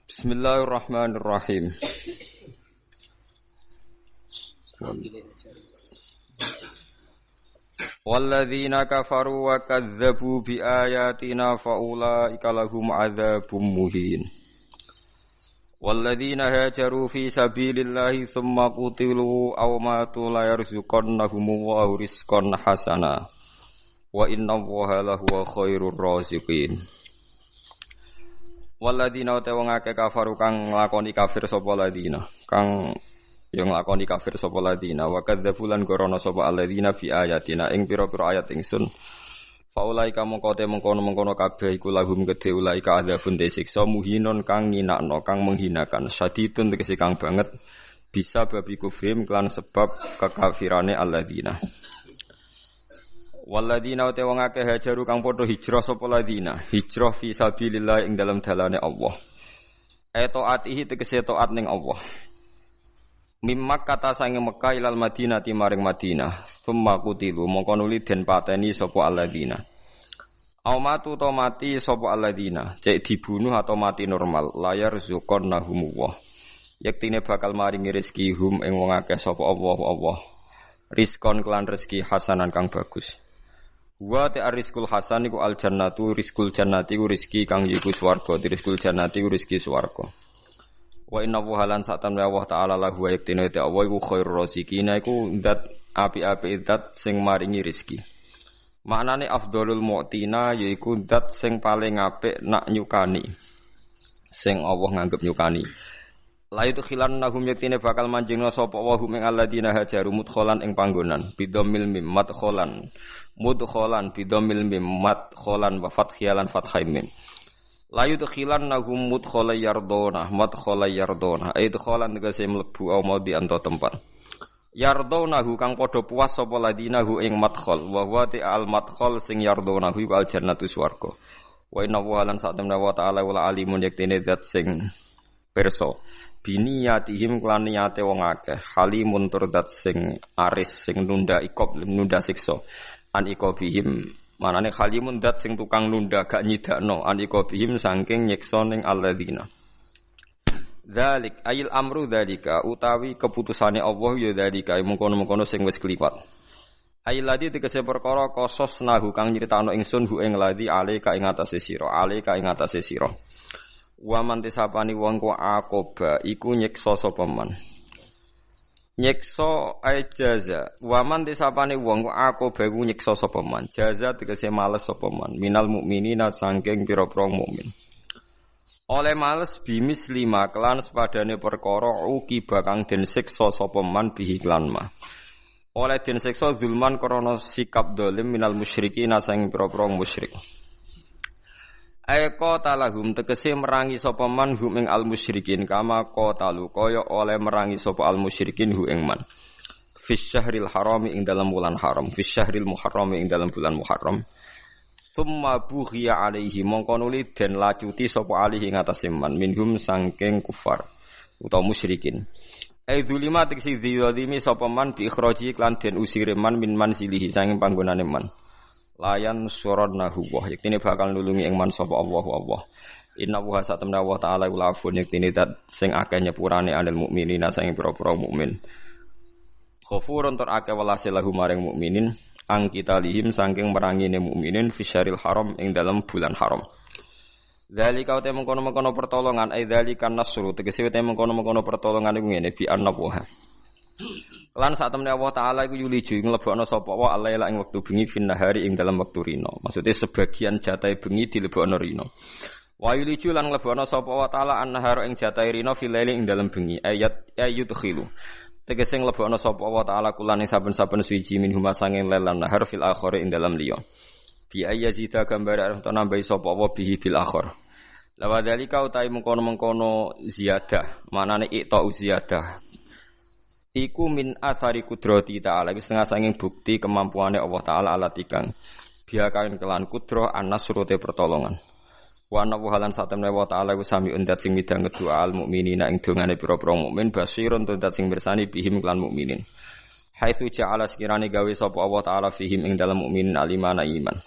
Bismillahirrahmanirrahim. Walladzina kafaru wa kadzdzabu biayatina faulaika lahum adzabun muhin. Walladzina hajaru fi sabilillahi tsumma qutilu aw matu la yarzuqannahumullahu rizqan hasana. Wa innallaha lahuwa khairur raziqin. Walladzina ta wong akeh kafaru kang nglakoni kafir sapa ladina kang yo nglakoni kafir sapa ladina wa kadzdzabulan gorono sapa alladzina fi ayatina ing pira-pira ayat ingsun faulaika mengkono kabeh iku lahum gedhe ulaika adzabun disiksa muhinun kang nginakno kang menghinakan sadidun tegese kang banget bisa babi kufrim kelan sebab kekafirane alladzina. Walladina uta wong akeh hajaru kang padha hijrah sapa ladina hijrah fi sabilillah ing dalam dalane Allah taatihi tegese taat ning Allah mimma kata sange Mekah ilal Madinah maring Madinah summa qutilu mongko nuli den pateni sapa alladina au matu to mati sapa alladina cek dibunuh atau mati normal layar zuqannahumullah yektine bakal maringi rezeki hum ing wong akeh sapa Allah rizqon kelan rezeki hasanan kang bagus. Wa ta'rizqul hasan iku al jannatu rizqul jannati iku rezeki kang yiku swarga rizqul jannati iku rezeki swarga. Wa inna wuhalan sa'atan wa Allah ta'ala lahu wa yaktine ta Allah iku khairur raziqina iku zat api-api zat sing maringi rezeki. Maknane afdhalul mu'tina yaiku zat sing paling apik nak nyukani. Sing Allah nganggep nyukani. La itu khilannahum yaktine bakal manjingna sapa wa hum ing alladzina hajaru mudkhalan ing panggonan bidomil mim madkhalan mudkhalan bidomil mim madkhalan wa fathiyalan fathaim. La yudkhilannahum mudkhala yardona madkhala yardona idkhalan tegese mlebu au mau di anto tempat. Yardonahu kang padha puas sapa ladinahu ing madkhal wa huwa al madkhal sing yardonahu al jannatu swarga. Wa inna wa sa'tamna wa ta'ala wala alimun yaktine zat sing pirsa biniyatihim klan niyate wong akeh halimun tur zat sing aris sing nunda ikop nunda siksa an ikobihim manane halimun zat sing tukang nunda gak nyidakno an ikobihim saking nyiksa ning alladzina dzalik ayil amru dzalika utawi keputusane Allah ya dzalika mengkono-mengkono sing wis kliwat ayil ladzi tegese perkara kosos nahu kang nyritakno ingsun hu ing ladzi alika ing atase sira wa man tisapani wong ku akoba iku nyiksa sapa man nyiksa jaza wa man tisapani wong ku akoba iku nyiksa sapa man jaza tegese males sapa man minal mukminina saking pira-pira mukmin oleh males bimis 5 kelan sepadane perkara uki bakang den siksa sapa man bihi klan ma oleh den siksa zulman krana sikap dolim minal musyrikin saking pira-pira musyrik. Aiko talahum tegese merangi sapa man hum ing al musyrikin kama qatalu kaya oleh merangi sapa al musyrikin hu ing man fis syahril harami ing dalam bulan haram fis syahril muharrami ing dalam bulan muharram summa bughiya alaihi mongko nuli den lacuti sapa alih ing atase man minhum sangking kufar utawa musyrikin ai zulima tegese dzalimi sapa man bi ikhraji lan den usire man min manzilihi sanging panggonane man layan suranahu wa yaktine bakal nulungi ing man sapa Allah inna wa satamna wa ta'ala ulafun yaktine dat sing akeh nyepurane anil mukminina sing pira-pira mukmin ghafurun tur akeh welase lahu maring mukminin angkita lihim saking merangine mukminin fisyaril haram ing dalam bulan haram zalika uta mengkono-mengkono pertolongan ai zalika nasru tegese uta mengkono-mengkono pertolongan iku ngene bi annabuha lan saat temne Allah Ta'ala iku yuliju nglebokno sapa wa alaila ing wektu bengi fin nahari ing dalam wektu rino. Maksudnya sebagian jatahe bengi dilebokno rino. Wa yuliju lan nglebokno sapa wa Ta'ala an-nahar ing jatahe rino fil laili ing dalam bengi ayat ayudkhilu. Tegese nglebokno sapa wa Ta'ala kulan ing saben-saben suci min huma sanging lelan nahar fil akhir ing dalam liya. Bi ayazida gambar arep nambahi sapa wa bihi bil akhir. Lawa dalika utahe mengkono-mengkono ziyadah, manane ikta ziyadah. Iku min athari kudrati ta'ala iku setengah sanging bukti kemampuane Allah Ta'ala alatikang biakain kelan kudroh an-nasrute pertolongan wa nawu halan satemne wa ta'ala iku sami undat sing midang kedua al mukminina ing dongane pira-pira mukmin basirun tundat sing bersani bihim kelan mukminin haitsu ja'ala sekirane gawe sapa Allah Ta'ala fihim ing dalam mukminin alimana iman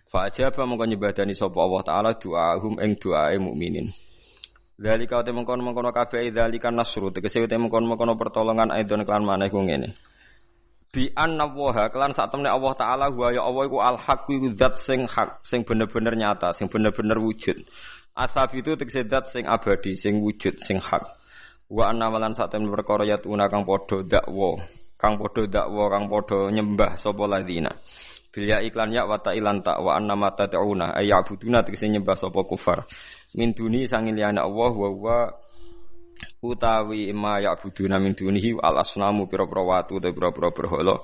fa ajaba mongko nyebadani sapa Allah Ta'ala doahum ing doae mukminin Zalika te mengkono-mengkono kabeh zalika nasru tegese te mengkono-mengkono pertolongan aidon kelan maneh ku ngene. Bi anna waha kelan sak temne Allah taala wa ya Allah iku al haq iku zat sing hak sing bener-bener nyata sing bener-bener wujud. Asab itu tegese zat sing abadi sing wujud sing hak. Wa anna malan sak temne perkara yatuna kang padha dakwa kang padha nyembah sapa ladina. Bilya iklan ya wa ta ilan ta wa anna mata tauna ayyabuduna tegese nyembah sapa kufar. Min duni sangin liyane Allah wa utawi ma ya'buduna min dunihi al asnamu pira-pira watu ta pira-pira berhala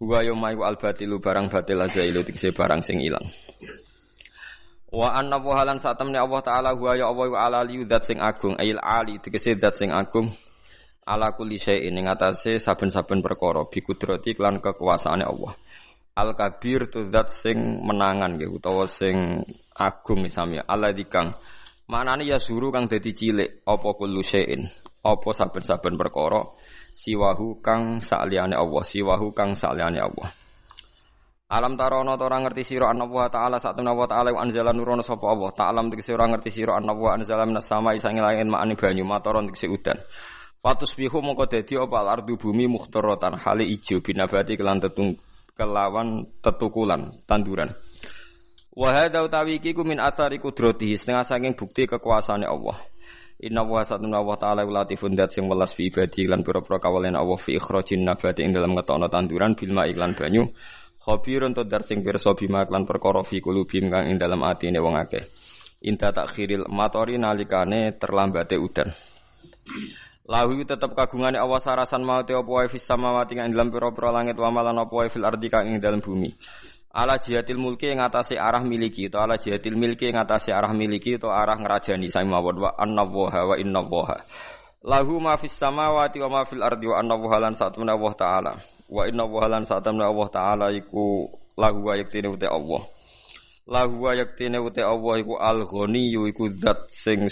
wa yauma al batilu barang batil azailu tegese barang sing ilang wa anna wahalan satamne Allah taala wa ya Allah ala liudat sing agung ail ali tegese zat sing agung ala kulli syai'in ing atase saben-saben perkara bi kudrati lan kekuasaane Allah al kabir tu zat sing menangan nggih utawa sing agung sami Allah dikang maknane ya suru kang dadi cilik apa kullu syai'in apa saben-saben perkara siwahu kang saliyane Allah alam tarono ta ora ngerti sira Allah taala satuna wa taala anzala nurono sapa Allah ta'lam tegese ora ngerti sira Allah anzala minas sama isa ngilangin makane banyu mataron tegese udan fatus bihu mongko dadi apa al-ardu bumi mukhtaratan hale ijo binabati kelawan tetukulan tanduran. Wa hadza utawi iki ku min atsari qudratihi setengah saking bukti kekuasaane Allah. Inna wa satuna wa ta'ala latifun dat sing welas fi ibadi lan pira-pira kawalen Allah fi ikhrajin nabati ing dalam ngetokno tanduran bil ma iklan banyu. Khabirun to dar sing pirsa bima lan perkara fi kulubim kang ing dalam atine wong akeh. Inta takhiril matori nalikane terlambate udan. Lahu tetep kagungane Allah sarasan maute apa wae fis samawati kang ing dalam pira-pira langit wa malan apa wae fil ardi kang ing dalam bumi. Ala jihatil mulki ngatasi arah miliki atau ala jihatil milki ngatasi arah miliki atau arah ngerajani sami mawon wa annallaha wa innallaha lahu ma fis samawati wa ma fil ardi wa annallaha lan satuna Allah taala wa innallaha lan satuna Allah taala iku lahu wa yaktine uti Allah iku al-ghani iku zat sing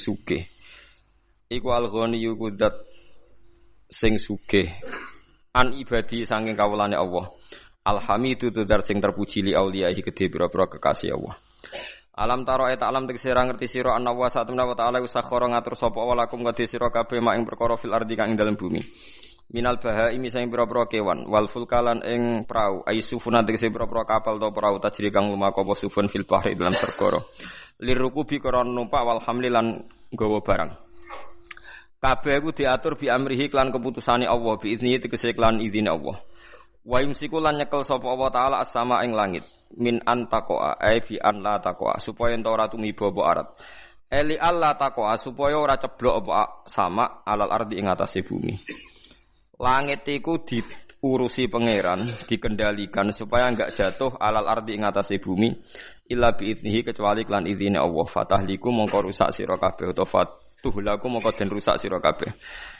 sugih an ibadi saking kawulane Allah. Alhamidu tudar sing terpuji li auliya iki gedhe pira-pira kekasih Allah. Alam taro eta alam tegese ra ngerti sira ana wa satuna wa ta'ala usakhara ngatur sapa wa lakum kadhe sira kabeh mak ing perkara fil ardi kang ing dalem bumi. Minal bahaimi sing pira-pira kewan wal fulkalan ing prau ai sufuna tegese pira-pira kapal to prau tajri kang lumaku apa sufun fil bahri dalam segara. Lirukubi koron numpak wal hamli lan nggawa barang. Kabeh iku diatur bi amrihi lan keputusane Allah bi izni tegese lan izine Allah. Wa yumsiku lan nyekel sapa Allah taala as-sama ing langit min antaqoa ai bi an la taqoa supaya ento ora tumiba apa arat eli alla taqoa supaya ora ceblok apa sama alal ardi ing atase bumi langit iku diurusi pangeran dikendalikan supaya enggak jatuh alal ardi ing atase bumi illa bi idnihi kecuali lan izine Allah fatahliku mongko rusak sira kabeh utawa tuhlaku mongko den rusak sira kabeh.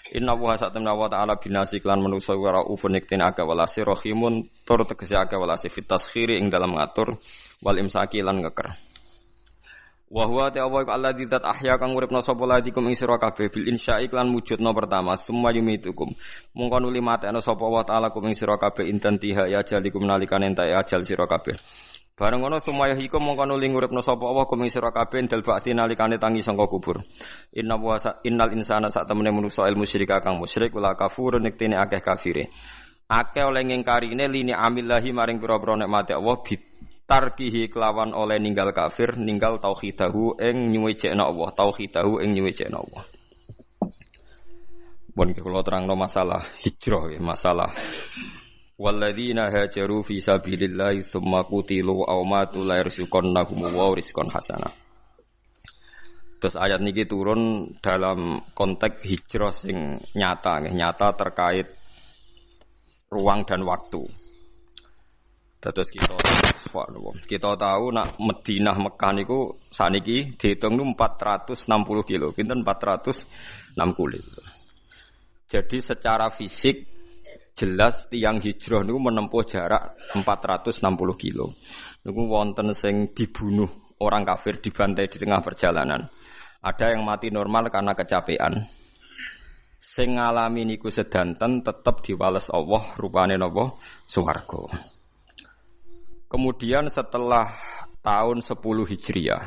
Inna wa sa'tamna wa ta'ala binasi klan manusa wa ufun iktin aga walasi rahimun tur tegese aga walasi fit taskhiri ing dalam ngatur wal imsaki lan ngeker. Wa huwa ta'ala alladzi dzat ahya kang uripna sapa ladikum ing sira kabeh bil insya'i klan wujudna pertama summa yumitukum. Mongko nuli matena sapa wa ta'ala kum ing sira kabeh intan tiha ya jalikum nalikane entek ajal sira kabeh. Bareng ngono sumaya iku mongko nuli nguripna sapa Allah kum sira kabeh dal bakti nalikane tangi sangka kubur. Innal insana sak temene manusa ilmu musyrik kang musyrik wala kafurun niktene akeh kafire. Akeh oleh ngingkarine lini amillahi maring pira-pira nikmate Allah bitarkihi kelawan oleh ninggal kafir, ninggal tauhidahu ing nyuwejekna Allah, tauhidahu ing nyuwejekna Allah. Bon kula terangno masalah hijrah ya, masalah walladzina hajaru fi sabilillahi tsumma qutilu aw matu la yarzuqannahum wa rizqan hasana. Terus ayat niki turun dalam konteks hijrah sing nyata terkait ruang dan waktu. Terus kita tahu nak Madinah Mekah niku saniki dihitung 460 kilo, pinten 460. Jadi secara fisik jelas tiang hijrah niku menempuh jarak 460 kilo. Niku wonten sing dibunuh orang kafir dibantai di tengah perjalanan. Ada yang mati normal karena kecapean. Sing ngalami niku sedanten tetep diwales Allah rupane napa swarga. Kemudian setelah tahun 10 Hijriah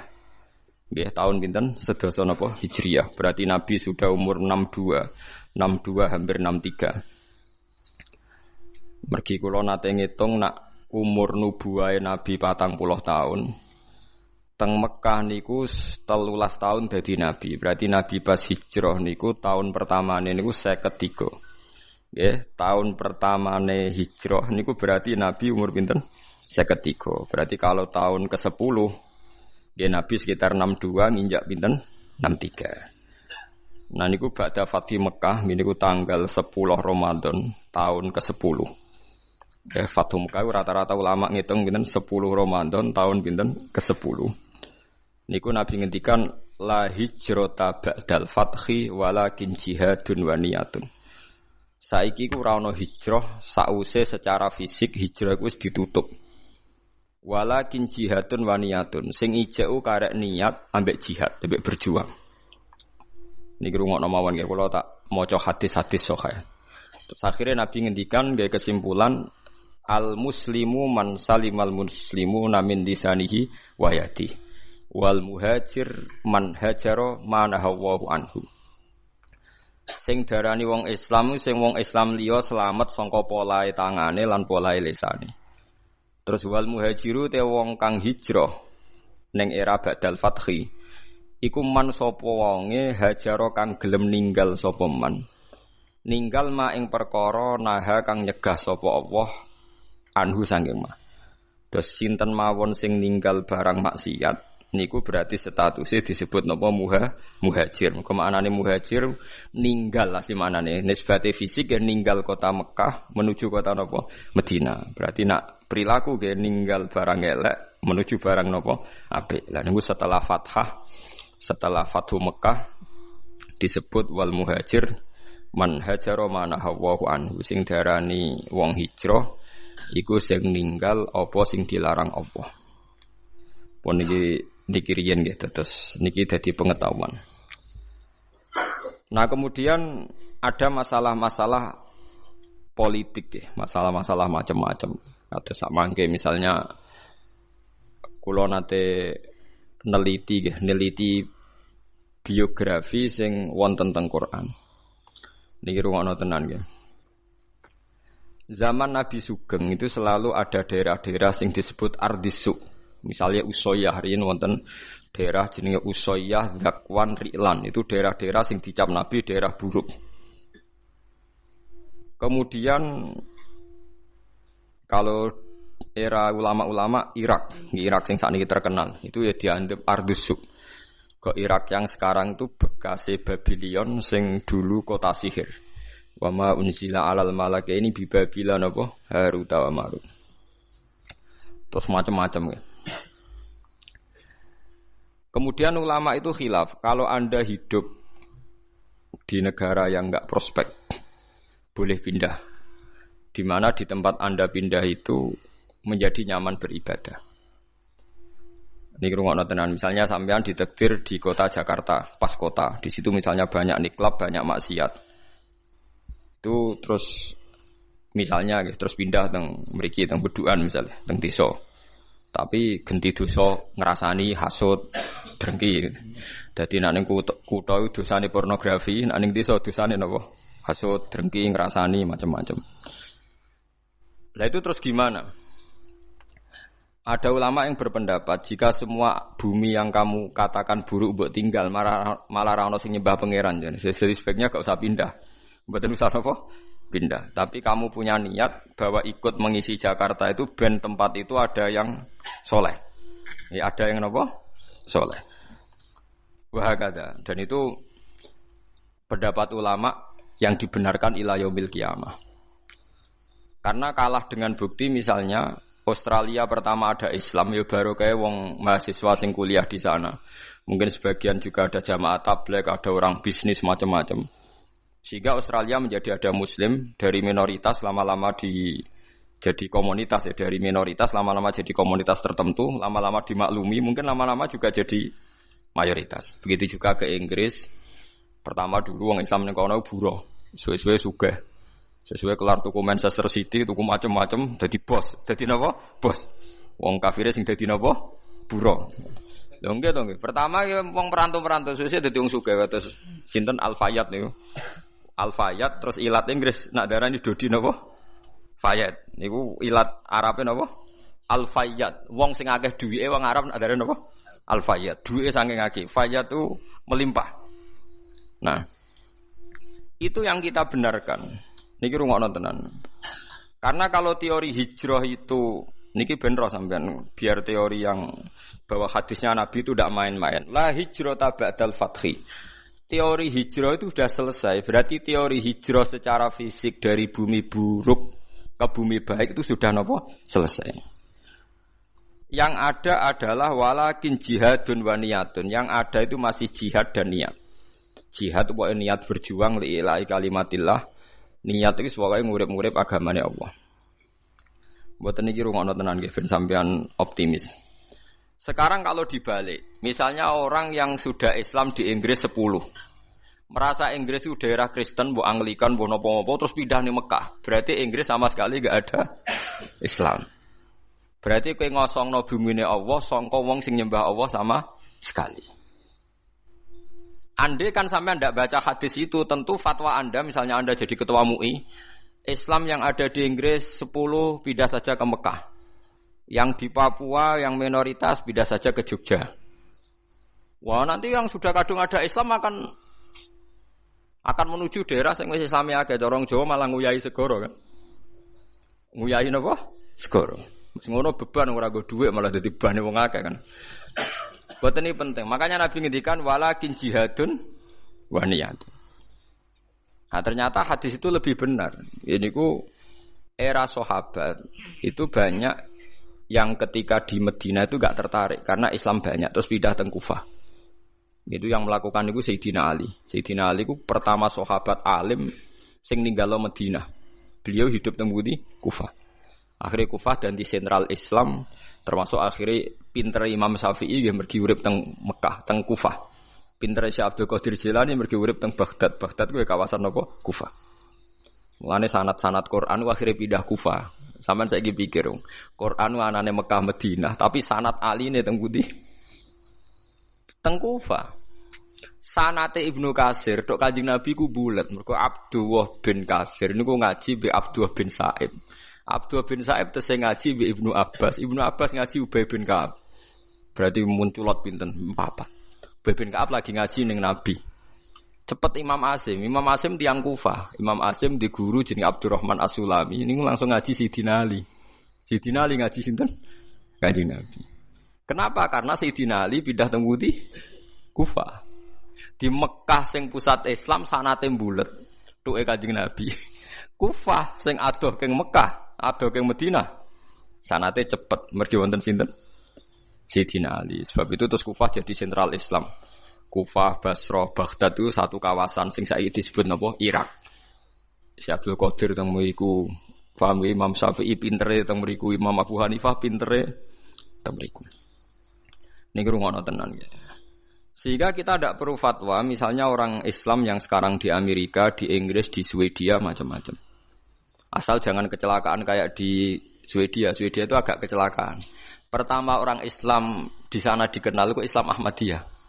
Nggih, tahun pinten? Sedasa napa? Hijriah. Berarti Nabi sudah umur 62 hampir 63. Mergi kula nate ngitung nak umur nubuwahe Nabi 40 tahun. Teng Mekah niku 13 tahun dadi nabi. Berarti Nabi pas hijrah niku tahun pertamane niku 53. Nggih, tahun pertamane hijrah niku berarti Nabi umur pinten? 53. Berarti kalau tahun ke-10 nggih Nabi sekitar 62 nginjak pinten? 63. Nah niku ba'da Fatih Mekah niku tanggal 10 Ramadan tahun ke-10. Ya Fathu Mekah rata-rata ulama ngitung pinten 10 Ramadan tahun pinten ke-10. Niku Nabi ngendikan la hijrata ba'dal fathi walakin jihadun wa niyatun. Saiki ku ora ana hijrah sause secara fisik hijrah ku wis ditutup. Walakin jihadun wa niyatun. Sing ijek karek niat ambek jihad, ambek berjuang. Niki rungokno mawon nggih kula tak maca hadis-hadis sahih. Terus akhirnya Nabi ngendikan gawe kesimpulan al muslimu man salimal muslimu min lisanihi wa yadihi. Wal muhajir man hajara manahawu anhu. Sing darani wong Islam sing wong Islam liya selamat saka polahe tangane lan polahe lisane. Terus wal muhajiru te wong kang hijrah ning era badal fathi iku man sapa wonge hajara kang gelem ninggal sapa man. Ninggal ma ing perkara naha kang nyegah sapa Allah anhu sanging ma. Terus sinten mawon sing ninggal barang maksiat niku berarti statusnya disebut napa muhajir. Kemaknane muhajir ninggal asli manane nisbate fisik ya ninggal kota Mekah menuju kota napa Madinah. Berarti nak perilaku ge ninggal barang elek menuju barang napa apik. Lah niku setelah Fathu Mekah disebut wal muhajir man hajara manahawu anhu. Sing darani wong hijrah iku sing ninggal apa sing dilarang Allah. Pun niki riyen nggih terus niki dadi pengetahuan. Nah, kemudian ada masalah-masalah politik ya, masalah-masalah macam-macam. Kados sak mangke misalnya kula nate neliti biografi sing wonten teng Quran. Niki rungokno tenan nggih. Zaman Nabi Sugeng itu selalu ada daerah-daerah sing disebut Ardisuk. Misalnya Usoyah, hari ini wonten daerah jenenge Usoyah, Zakwan, Ri'lan. Itu daerah-daerah sing dicap Nabi daerah buruk. Kemudian kalau era ulama-ulama Irak sing sakniki terkenal, itu ya dianggap Ardusuk. Kok Irak yang sekarang itu bekase Babylon sing dulu kota sihir. Wa ma unzila 'alal malakaini bi Babila napa Harut wa Marut. Terus macam-macam ya. Kemudian ulama itu khilaf, kalau Anda hidup di negara yang enggak prospek, boleh pindah. Di mana di tempat Anda pindah itu menjadi nyaman beribadah. Ini rungokno tenan, misalnya sampean ditakdir di kota Jakarta, pas kota. Di situ misalnya banyak niklab, banyak maksiat. Itu terus misalnya terus pindah teng mriki teng Beduan misalnya, teng desa. Tapi genti dosa ngrasani hasud, drengki. Dadi nek ning kutha dosane pornografi, nek ning desa dosane napa? Hasud, drengki, ngrasani macam-macam. Lah itu terus gimana? Ada ulama yang berpendapat jika semua bumi yang kamu katakan buruk mbok tinggal malah ra ono sing nyembah pangeran, jadi sebaiknya gak usah pindah. Mboten usah apa? Pindah. Tapi kamu punya niat bahwa ikut mengisi Jakarta itu ben tempat itu ada yang soleh. Ya, ada yang apa? Soleh. Wahakada. Dan itu pendapat ulama yang dibenarkan ila yaumil qiyamah. Karena kalah dengan bukti misalnya Australia pertama ada Islam ya baru kayak wong mahasiswa sing kuliah di sana. Mungkin sebagian juga ada jamaah tabligh, ada orang bisnis macam-macam. Sehingga Australia menjadi ada Muslim dari minoritas lama-lama jadi komunitas ya, dari minoritas lama-lama jadi komunitas tertentu, lama-lama dimaklumi, mungkin lama-lama juga jadi mayoritas. Begitu juga ke Inggris. Pertama dulu orang Islam ning kono buruh, suwe-suwe sugih. Sesuai kelar tuku Manchester City, tuku macam-macam, jadi bos. Jadi napa? Bos. Wong kafire sing dadi napa? Buruh. Lho nggih to nggih. Pertama ya wong perantau-perantau sesuk dadi wong sugih kados sinten Al-Fayyad niku. Al-Fayyad terus ilat Inggris nak darani Dodi napa? Fayyad. Niku ilat Arabe napa? Al-Fayyad. Wong sing akeh duwike wong Arab nak darani napa? Al-Fayyad. Duwike saking akeh. Fayyad itu melimpah. Nah, itu yang kita benarkan. Niki rungokno tenan. Karena kalau teori hijrah itu niki benro sampean biar teori yang bahwa hadisnya Nabi itu tidak main-main. La hijrata ba'dal fathi. Teori hijrah itu sudah selesai. Berarti teori hijrah secara fisik dari bumi buruk ke bumi baik itu sudah nopo selesai. Yang ada adalah walakin jihadun wa niyatun. Yang ada itu masih jihad dan niat. Jihad itu pokoknya niat berjuang li'ilahi kalimatillah. Niat itu pokoknya ngurip-ngurip agamanya Allah. Mboten niki rungokno tenan nggih ben sampean optimis. Sekarang kalau dibalik, misalnya orang yang sudah Islam di Inggris 10, merasa Inggris itu daerah Kristen, bu Anglikan, bu nopo-nopo, terus pindah nih Mekah. Berarti Inggris sama sekali gak ada Islam. Berarti kowe ngosongno bumine Allah, sangka wong sing nyembah Allah sama sekali. Andai kan sampean ndak baca hadis itu, tentu fatwa Anda, misalnya Anda jadi ketua MUI, Islam yang ada di Inggris 10 pindah saja ke Mekah. Yang di Papua yang minoritas pindah saja ke Jogja. Wah, nanti yang sudah kadung ada Islam akan menuju daerah sing wis Islami akeh. Corong Jawa malah nguyai segoro kan. Nguyai napa? Segoro. Sing ngono beban ora nggo dhuwit malah dadi bebane wong akeh kan. Boten ini penting. Makanya Nabi ngendikan walakin jihadun wa niyat. Nah, ternyata hadis itu lebih benar. Ini ku era sahabat itu banyak yang ketika di Medina itu gak tertarik karena Islam banyak terus pindah teng Kufah. Itu yang melakukan itu Sayyidina Ali. Sayyidina Ali ku pertama sahabat alim sing ninggalo Medina. Beliau hidup teng Kufah. Akhirnya Kufah dan di sentral Islam termasuk akhirnya pinter Imam Syafi'i yang mergi urip teng Mekah, teng Kufah. Pinter Syekh Abdul Qadir Jilani mergi urip teng Baghdad. Baghdad kuwi kawasan apa? Kufah. Mulane sanad-sanad Quran akhirnya pindah Kufah. Sampeyan saiki pikir, Quran anane Mekah Madinah, tapi sanad aline teng pundi? Teng Kufah. Sanate Ibnu Katsir tok Kanjeng Nabi ku bulet. Mergo Abdullah bin Katsir niku ngaji be Abdullah bin Sa'ib. Abdullah bin Sa'ib tesih ngaji be Ibnu Abbas. Ibnu Abbas ngaji Ubay bin Ka'ab. Berarti munculot pinten? 4. Ubay bin Ka'ab lagi ngaji ning Nabi. Cepet Imam Asim. Imam Asim tiang Kufah. Imam Asim di guru jeneng Abdurrahman As-Sulami. Ini langsung ngaji Sayyidina Ali. Sayyidina Ali ngaji sinten? Kanjeng Nabi. Kenapa? Karena Sayyidina Ali pindah teng Kufah. Di Mekah sing pusat Islam sanate mbulet. Tuke Kanjeng Nabi. Kufah sing adoh keng Mekah, adoh keng Madinah. Sanate cepet. Mergi wonten sinten? Sayyidina Ali. Sebab itu terus Kufah jadi sentral Islam. Kufah, Basrah, Baghdad itu satu kawasan sing saiki disebut napa? Irak. Syekh Abdul Qadir teng mriku, paham Imam Syafi'i pintere teng mriku, Imam Abu Hanifah pintere teng mriku. Niki rungono tenan ya. Sehingga kita tidak perlu fatwa, misalnya orang Islam yang sekarang di Amerika, di Inggris, di Swedia macam-macam. Asal jangan kecelakaan kayak di Swedia. Swedia itu agak kecelakaan. Pertama orang Islam di sana dikenal kok Islam Ahmadiyah.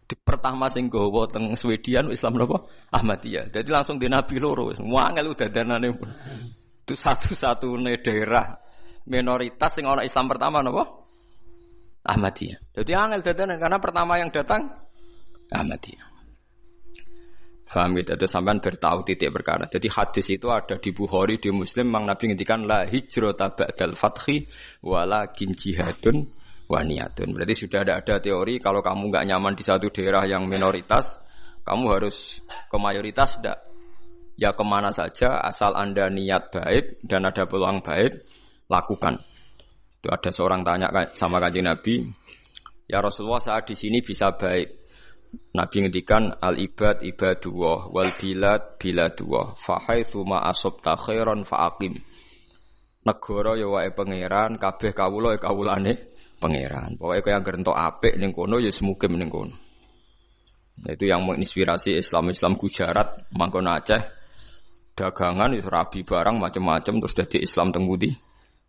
Di pertama sing gawa teng Swedia Islam napa? Ahmadiyah. Jadi langsung di Nabi loro wis. Wangel dadanane. Itu satu-satunya daerah minoritas sing ana Islam pertama napa? Ahmadiyah. Jadi angel dadanan karena pertama yang datang Ahmadiyah. Faham gitu, itu sampean bertahu titik perkara. Jadi hadis itu ada di Bukhari, di Muslim, Mang Nabi ngendikan la hijrata ba'dal fathi walakin jihadun wa niyatun. Berarti sudah ada teori kalau kamu enggak nyaman di satu daerah yang minoritas, kamu harus ke mayoritas enggak. Ya kemana saja asal Anda niat baik dan ada peluang baik, lakukan. Itu ada seorang tanya sama Kanjeng Nabi, "Ya Rasulullah, saat di sini bisa baik." Nabi ngendikan al-ibad ibadullah wal bilad biladullah fa haitsu ma asabta khairan fa aqim. Negara ya wae pangeran, kabeh kawula ya kawulane pangeran. Pokoke kowe anggere entuk apik ning kono ya semukim ning kono. Nah, itu yang menginspirasi Islam Gujarat, mangkon Aceh. Dagangan wis rabi barang macam-macam terus dadi Islam teng pundi?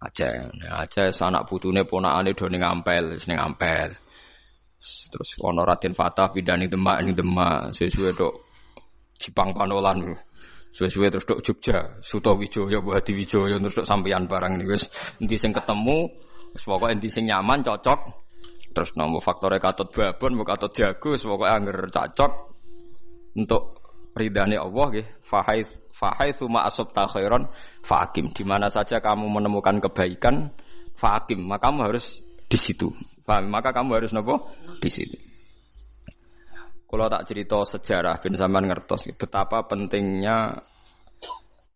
Aceh. Nah, Aceh anak putune ponakane do ning Ampel, wis ning Ampel. Terus ana Raden Fatah pindah ning Demak, suwe-suwe tok Jipang Panolan. Suwe-suwe terus tok Jogja, Sutawijaya, Hadi Wijaya terus tok sampeyan barang niku wis endi sing ketemu, wis pokoke endi sing nyaman cocok. Terus nomor faktore katut babon, mbok katut jago, wis pokoke angger cocok untuk ridane Allah nggih. Fahaitsu ma asabta khairan faqim. Di mana saja kamu menemukan kebaikan, faqim, maka kamu harus di situ. Paham? Maka kamu harus napa? Di situ. Kalau tak cerita sejarah, ben sampean ngertos betapa pentingnya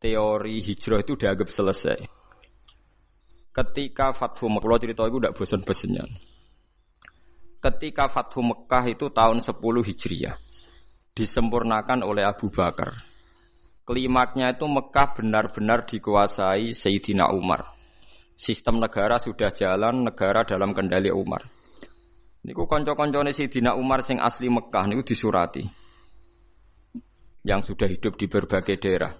teori hijrah itu dianggap selesai. Ketika Fathu Mekah, kalau cerita itu tidak bosan-bosannya. Ketika Fathu Mekah itu tahun 10 Hijriah, disempurnakan oleh Abu Bakar. Klimaknya itu Mekah benar-benar dikuasai Sayyidina Umar. Sistem negara sudah jalan, negara dalam kendali Umar. Niku kanca-kancane Sayyidina Umar sing asli Mekah niku disurati. Yang sudah hidup di berbagai daerah.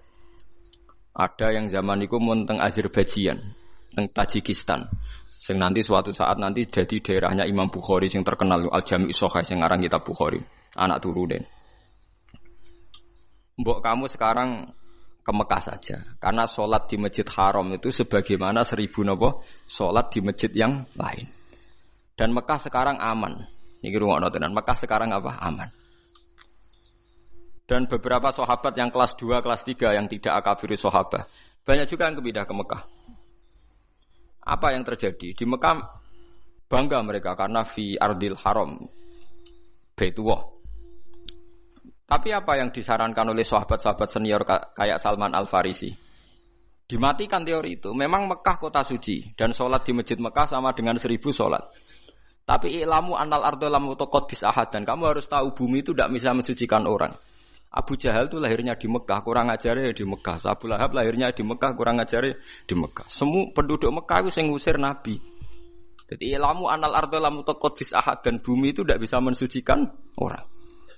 Ada yang zaman niku mun teng Azerbaijan, teng Tajikistan. Sing nanti suatu saat nanti jadi daerahnya Imam Bukhari sing terkenal Al-Jami' Shahih sing aran kitab Bukhari, anak turunen. Mbok kamu sekarang ke Mekah saja. Karena sholat di Masjid Haram itu sebagaimana 1000 nopo sholat di masjid yang lain. Dan Mekah sekarang aman. Niki rungokno tenan. Mekah sekarang apa? Aman. Dan beberapa sahabat yang kelas 2, kelas 3 yang tidak akabiri sahabat, banyak juga yang pindah ke Mekah. Apa yang terjadi? Di Mekah bangga mereka karena fi ardil haram, Baitullah. Tapi apa yang disarankan oleh sahabat-sahabat senior kayak Salman Al-Farisi? Dimatikan teori itu. Memang Mekah kota suci dan sholat di masjid Mekah sama dengan 1000 sholat. Tapi ilamu anal ardo lam utaqaddis ahad, dan kamu harus tahu bumi itu tidak bisa mensucikan orang. Abu Jahal itu lahirnya di Mekah, kurang ajarnya di Mekah. Abu Lahab lahirnya di Mekah, kurang ajarnya di Mekah. Semua penduduk Mekah itu yang ngusir Nabi. Jadi ilamu anal ardo lam utaqaddis ahad, dan bumi itu tidak bisa mensucikan orang.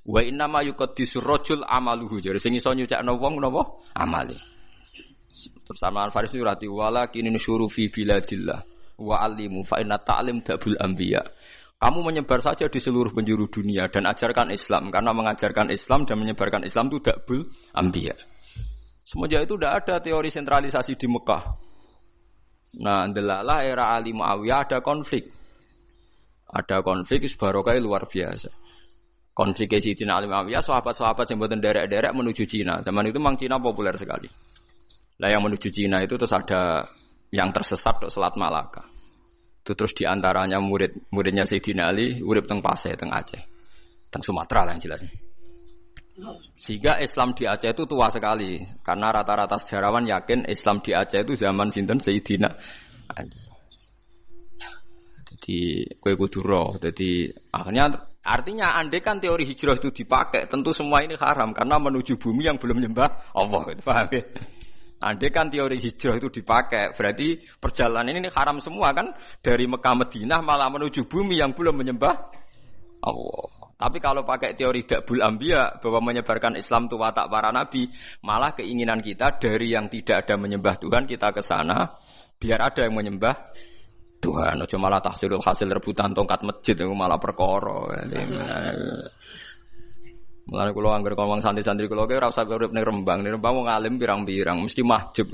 Wa inna ma yuqaddisur rajul amaluhu. Jadi sing iso nyucikno wong napa? Amale. Terus Salman Al-Farisi rati walakin nusyuru fi biladillah wa alimu fa inna ta'lim dabul anbiya. Kamu menyebar saja di seluruh penjuru dunia dan ajarkan Islam, karena mengajarkan Islam dan menyebarkan Islam itu dabul anbiya. Semenjak itu tidak ada teori sentralisasi di Mekah. Nah, ndelalah era Ali Muawiyah ada konflik. Ada konflik barokah luar biasa. Konflik Sayyidina Ali Muawiyah, sahabat-sahabat yang mboten derek-derek menuju Cina. Zaman itu memang Cina populer sekali. Lah yang menuju Cina itu terus ada yang tersesat ke Selat Malaka. Itu terus diantaranya muridnya Sayyidina Ali urip teng Pasai, teng Aceh, teng Sumatera lah yang jelas. Sehingga Islam di Aceh itu tua sekali, karena rata-rata sejarawan yakin Islam di Aceh itu zaman sinten Sayyidina Ali. Jadi kowe kudu roh. Jadi akhirnya artinya andai kan teori hijrah itu dipakai, tentu semua ini haram karena menuju bumi yang belum menyembah Allah. Paham ya? Andai kan teori hijrah itu dipakai, berarti perjalanan ini haram semua kan, dari Mekah Madinah malah menuju bumi yang belum menyembah Allah. Tapi kalau pakai teori Dabul Anbiya bahwa menyebarkan Islam itu watak para nabi, malah keinginan kita dari yang tidak ada menyembah Tuhan kita ke sana biar ada yang menyembah Tuhan. Ojo malah tahsilul hasil rebutan tongkat masjid itu malah perkara. Mulane kula anggar ngomong santri-santri kula ki ora usah urip ning Rembang. Ning Rembang wong alim pirang-pirang mesti mahjub.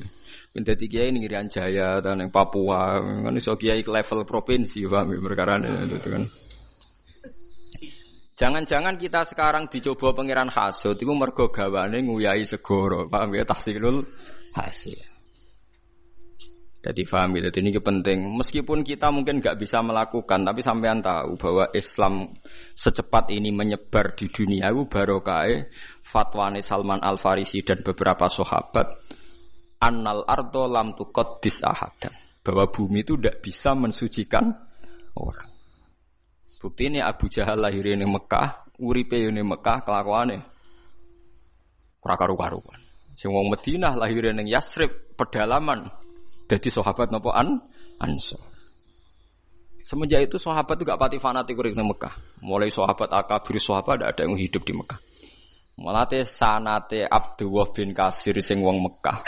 Ben dadi kiai ning Irian Jaya ta ning Papua, kan iso kiai ke level provinsi, paham ya perkarane itu kan. Jangan-jangan kita sekarang dicoba pangeran hasud iku mergo gawane nguyai segoro, paham ya tahsilul hasil. Jadi paham gitu, ini penting. Meskipun kita mungkin nggak bisa melakukan, tapi sampean tahu bahwa Islam secepat ini menyebar di dunia itu barokah fatwane Salman Al-Farisi dan beberapa sahabat. Annal ardo lam tuqaddis ahadan, bahwa bumi itu tidak bisa mensucikan orang. Bukti ini Abu Jahal lahir di Mekah, uripe di Mekah, kelakuane ora karu-karuan. Sing wong Madinah lahir ning Yasrib, pedalaman. Jadi sahabat napa Ansor. Semenjak itu sahabat itu gak pati fanatik urip di Mekah. Mulai sahabat akabir sahabat ada yang hidup di Mekah. Mulate sanate Abdullah bin Kasir sing wong Mekah.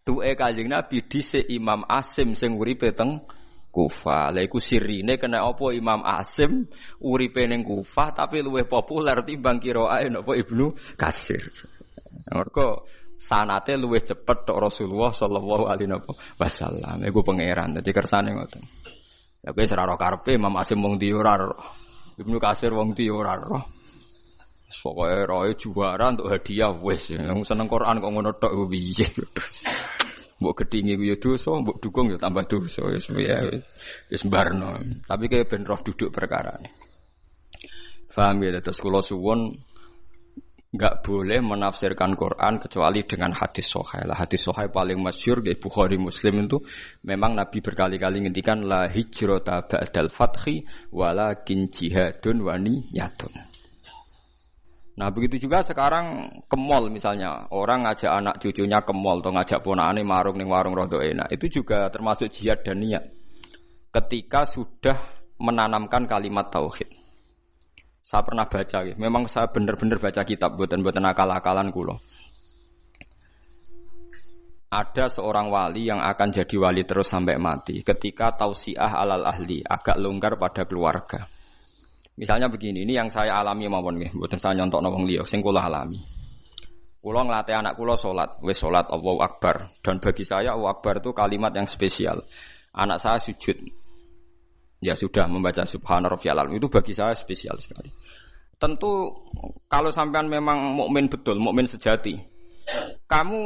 Tuke Kanjeng Nabi dhisik Imam Asim sing uripe teng Kufah. Lha iku sirine kena apa Imam Asim uripe ning Kufah tapi luwih populer timbang qiraahe napa Ibnu Katsir. Mergo sanate luwih cepet tok Rasulullah sallallahu alaihi wasallam. Iku pangeran dadi kersane ngoten. Ya kowe ora karepe Imam Asim wong ndi ora ora. Ibnu Katsir wong ndi ora ora. Pokoke roe juara untuk hadiah wis. Wong seneng Quran kok ngono tok piye. Mbok gedhinge ku ya dosa, mbok dukung ya tambah dosa wis barno. Tapi kaya ben roh duduk perkarane. Paham ya terus kula suwun enggak boleh menafsirkan Quran kecuali dengan hadis sahih. Lah hadis sahih paling masyhur nggih Bukhari Muslim itu memang Nabi berkali-kali ngendikan la hijrata ba'dal fathi walakin jihadun wa niyatun. Nah begitu juga sekarang ke mall misalnya orang ngajak anak cucunya ke mall atau ngajak ponakane marung ning warung rodo enak itu juga termasuk jihad dan niat ketika sudah menanamkan kalimat tauhid. Saya pernah baca, memang saya benar-benar baca kitab buatan akal-akalan kula. Ada seorang wali yang akan jadi wali terus sampai mati ketika tausiah alal ahli agak longgar pada keluarga. Misalnya begini, ini yang saya alami mawon nggih, mboten saya nyontokno wong liya, sing kula alami. Kula nglatih anak kula salat, wis salat Allahu Akbar, dan bagi saya Allahu Akbar itu kalimat yang spesial. Anak saya sujud. Ya sudah membaca subhana rabbiyal a'la, itu bagi saya spesial sekali. Tentu kalau sampean memang mukmin betul, mukmin sejati. Kamu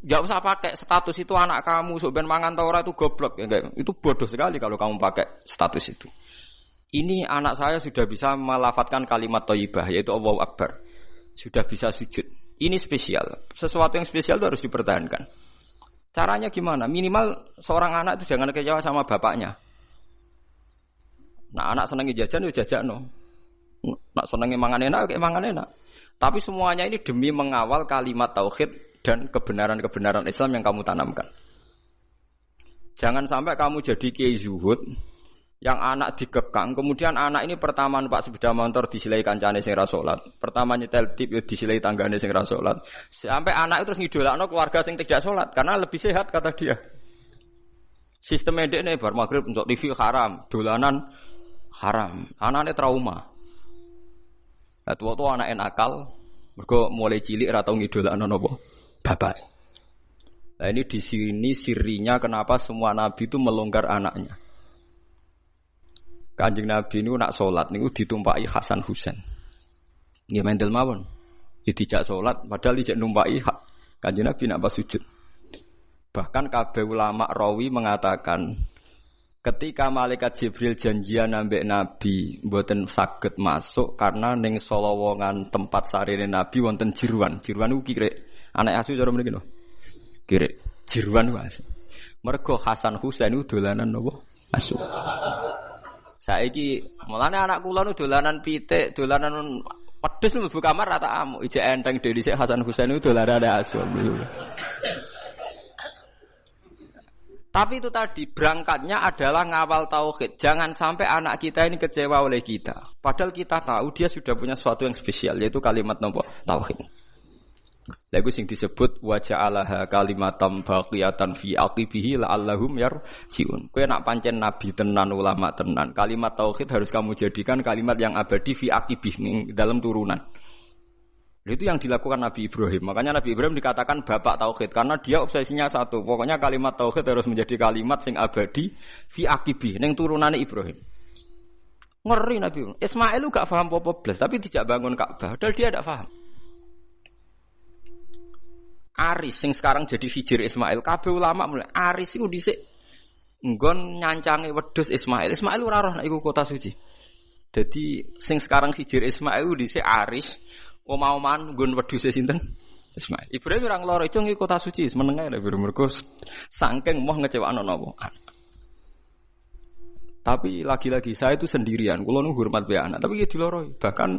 enggak usah pakai status itu anak kamu sok ben mangan ta ora itu goblok ya, itu bodoh sekali kalau kamu pakai status itu. Ini anak saya sudah bisa melafatkan kalimat thayyibah yaitu Allahu Akbar. Sudah bisa sujud. Ini spesial. Sesuatu yang spesial itu harus dipertahankan. Caranya gimana? Minimal seorang anak itu jangan kecewa sama bapaknya. Nah, anak senengi jajan ya jajakno. Nak senengi mangan enak kayak mangan enak. Tapi semuanya ini demi mengawal kalimat tauhid dan kebenaran-kebenaran Islam yang kamu tanamkan. Jangan sampai kamu jadi kiai zuhud yang anak dikekang, kemudian anak ini pertama numpak sepeda motor disilai kancane sing ra salat, pertama nyetel tip disilai tanggane sing ra salat, sampai anak itu terus ngidolakno keluarga sing tidak salat karena lebih sehat kata dia. Sistem ndekne bar magrib untuk TV haram, dolanan haram, anaknya trauma. Lah tuwa-tuwa anake nakal, mergo mulai cilik ra tau ngidolakno napa bapak. Nah ini di sini sirinya kenapa semua nabi itu melonggar anaknya. Kanjeng Nabi niku nak salat niku ditumpaki Hasan Husain. Nggih mendel mawon. Dijak salat padahal dijak numpaki Kanjeng Nabi nak pas sujud. Bahkan kabeh ulama rawi mengatakan ketika malaikat Jibril janjian ambek Nabi mboten saged masuk karena ning solowongan tempat sarine Nabi wonten jiruan. Jiruan niku kirek anak asu cara mriki lho. Kirek jiruan wae. Mergo Hasan Husain niku dolanan napa? Asu. Saiki mulane anak kula nu dolanan pitik, dolanan wedhus mlebu kamar rata amuk, ijek enteng dhewe sik Hasan Husain itu dolanan asu. Tapi itu tadi berangkatnya adalah ngawal tauhid. Jangan sampai anak kita ini kecewa oleh kita. Padahal kita tahu dia sudah punya sesuatu yang spesial yaitu kalimat napa tauhid. Lagu sing disebut wa ja'alaha kalimatam baqiyatan fi aqibihi la'allahum yarji'un. Kowe nak pancen nabi tenan ulama tenan, kalimat tauhid harus kamu jadikan kalimat yang abadi fi aqibih ning dalam turunan. Itu yang dilakukan Nabi Ibrahim. Makanya Nabi Ibrahim dikatakan bapak tauhid karena dia obsesinya satu. Pokoknya kalimat tauhid harus menjadi kalimat sing abadi fi aqibih ning turunane Ibrahim. Ngeri Nabi. Ismail gak paham apa-apa blas, tapi tidak bangun Ka'bah. Padahal dia tidak paham. Aris sing sekarang jadi hijir Ismail, kabeh ulama mulai Aris iku dhisik nggon nyancange wedhus Ismail. Ismail ora roh nek iku kota suci. Dadi sing sekarang hijir Ismail dhisik Aris, omah-omahan nggon wedhuse sinten? Ismail. Ibrahim ora ngloro itu ngi kota suci, menenge lek mergo saking moh ngecewakno napa. Tapi lagi-lagi saya itu sendirian, kula nu hormat be anak, tapi ya diloroi. Bahkan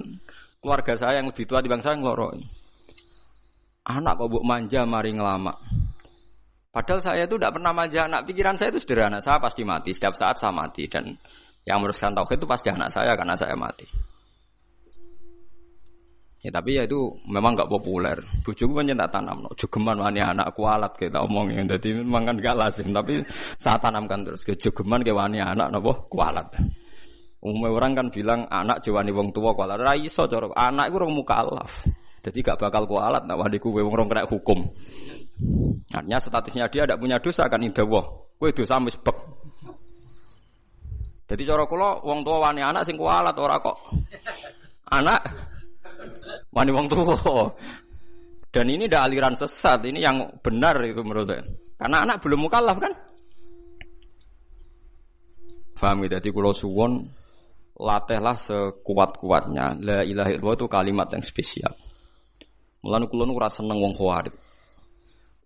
keluarga saya yang lebih tua dibanding saya ngloroi. Anak kok mbok manja mari ngelama. Padahal saya itu tidak pernah manja anak. Pikiran saya itu sederhana. Saya pasti mati. Setiap saat saya mati. Dan yang meneruskan tauhid itu pasti anak saya karena saya mati. Ya tapi ya itu memang enggak populer. Bojoku pancen tak tanam, jogeman wani anak kualat kita omongin. Dadi memang kan enggak lazim, tapi saya tanamkan terus jogeman ke wani anak napa kualat. Umumnya orang kan bilang anak jawani wong tua kualat. Ra iso cara anak iku urung mukallaf. Jadi gak bakal kualat nak wani kuwe wong rong kena hukum. Artinya statusnya dia tidak punya dosa kan indah wah. Kowe dosa wis beb. Jadi cara kula wong tua wani anak sing kualat ora kok. Anak wani wong tua. Dan ini ada aliran sesat, ini yang benar itu menurut saya. Karena anak belum mukallaf kan? Paham ya? Jadi kula suwun latihlah sekuat-kuatnya. La ilaha illallah itu kalimat yang spesial. Mulane kula nu ora seneng wong khawarij.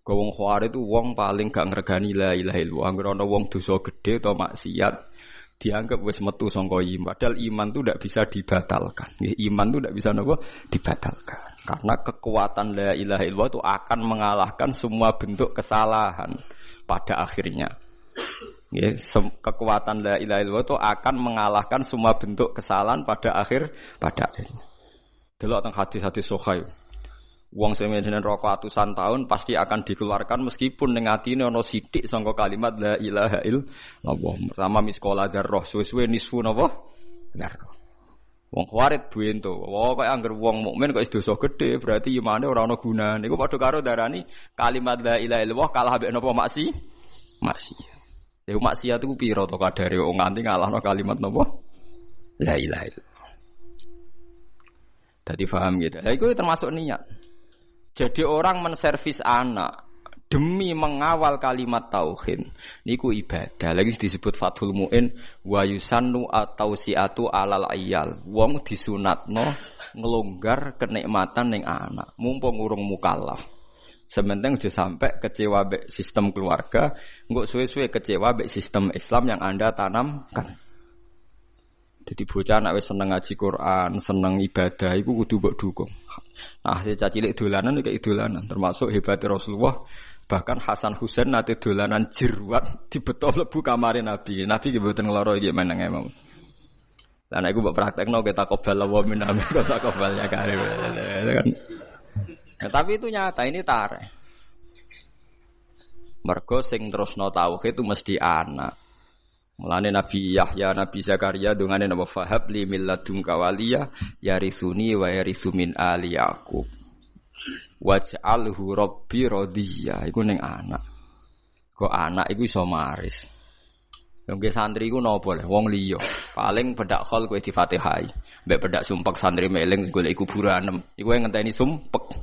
Wong khawarij itu wong paling gak ngregani la ilaha illallah. Angger ana wong dosa gedhe atau maksiat dianggap wis metu sangka iman. Padahal iman itu tidak bisa dibatalkan. Iman itu tidak bisa napa dibatalkan. Karena kekuatan la ilaha illallah itu akan mengalahkan semua bentuk kesalahan pada akhirnya. Kekuatan la ilaha illallah itu akan mengalahkan semua bentuk kesalahan pada akhirnya. Delok teng hadis-hadis sahih. Wong sing jenenge rokok atusan tahun pasti akan dikeluarkan meskipun ning atine ana sithik sangka kalimat la ilaha illallah. Pertama miskola dzarrah, suwe-suwe nisfu napa? Dzarrah. Wong khawarij buento. Kok angger wong mukmin kok dosa gedhe, berarti imane ora ana gunane. Iku padha karo darani kalimat la ilaha illallah kalah mbek napa maksiat. Lha maksiat iku pira to kadare wong nganti ngalahno kalimat napa? La ilaha illallah. Dadi paham gitu. Lah iku termasuk niat. Jadi orang menservis anak demi mengawal kalimat tauhid niku ibadah. Lagi disebut Fathul Mu'in wa yusannu at-tausiatu alal ayyal. Wong disunatno nglonggar kenikmatan ning anak mumpung urung mukallaf. Sementing aja sampai kecewa mbek sistem keluarga, engko suwe-suwe kecewa mbek sistem Islam yang Anda tanamkan. Jadi bocah nek wis seneng ngaji Quran, seneng ibadah iku kudu mbok dukung. Nah, cah cilik dolanan iki dolanan, termasuk hebatnya Rasulullah. Bahkan Hasan Husain nate dolanan jeruat dibeto mlebu kamare Nabi. Nabi ki mboten ngloro iki meneng emang. Lah nek iku mbok praktekno kita qabala wa min amin kota qabalnya karim. Kan. Nah, tapi itu nyata ini tareh. Mergo sing terusno tauhid itu mesti anak. Mulane Nabi Yahya, Nabi Zakaria dongane napa fahab li milladunka waliya yarithuni wa yarithu min ali Yaqub. Waj'alhu rabbi radhiya. Iku ning anak. Kok anak iku iso maris. Wong santri iku napa le wong liya. Paling pedak khol kowe di Fatihai. Mbek pedak sumpek santri meling golek kuburan. Iku ngenteni sumpek.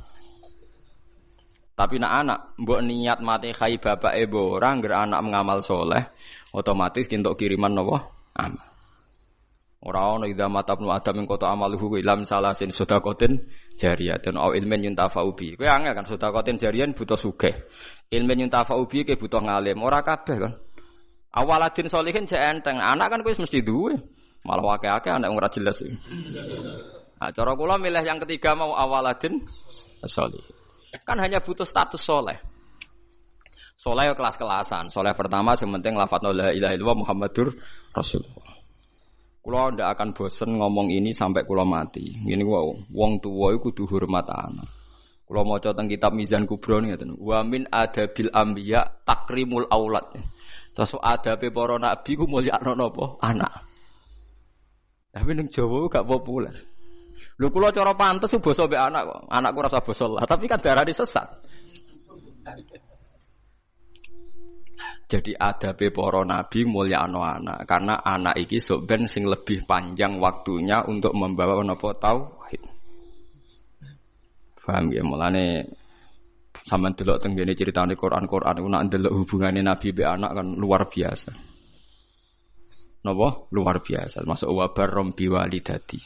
Tapi nak anak mbok niat mati khai bapake mbok ora ngger anak mengamal soleh otomatis kintuk kiriman napa amal. Ora ono idza matabnu adam ing kota amaluhu ilam salasin sedaqatin jariyatun au ilmin yuntafa'u bi. Kowe angel kan sedaqatin jariyan butuh sugih. Ilmin yuntafa'u bi ke butuh ngalim. Ora kabeh kan. Awaladin solihin jek enteng. Anak kan kowe mesti duwe. Malah akeh-akeh anak ora jelas. Nah, cara kula milih yang ketiga mau awaladin solihin. Kan hanya butuh status soleh. Soleh kelas-kelasan. Soleh pertama sementing lafadzna la ilaha illallah Muhammadur Rasulullah. Kula ndak akan bosen ngomong ini sampai kula mati. Ngene wong tuwa iku kudu hormat anak. Kula maca teng kitab Mizan Kubra ngeten. Wa min adabil anbiya takrimul aulad. Terus adabe para nabi ku mulyakno napa? Anak. Tapi ning Jawa gak populer. Lho kula cara pantes basa mbek anak kok. Anakku rasa basa lah, tapi kan darane sesat. Jadi adabe para nabi mulyakno anak, karena anak iki sok ben sing lebih panjang waktunya untuk membawa napa tauhid. Paham ya, mulane sampean delok teng ngene critane Quran-Quran iku nek ndelok hubungane nabi mbek anak kan luar biasa. Napa? Luar biasa. Masuk wabar rombi walidati.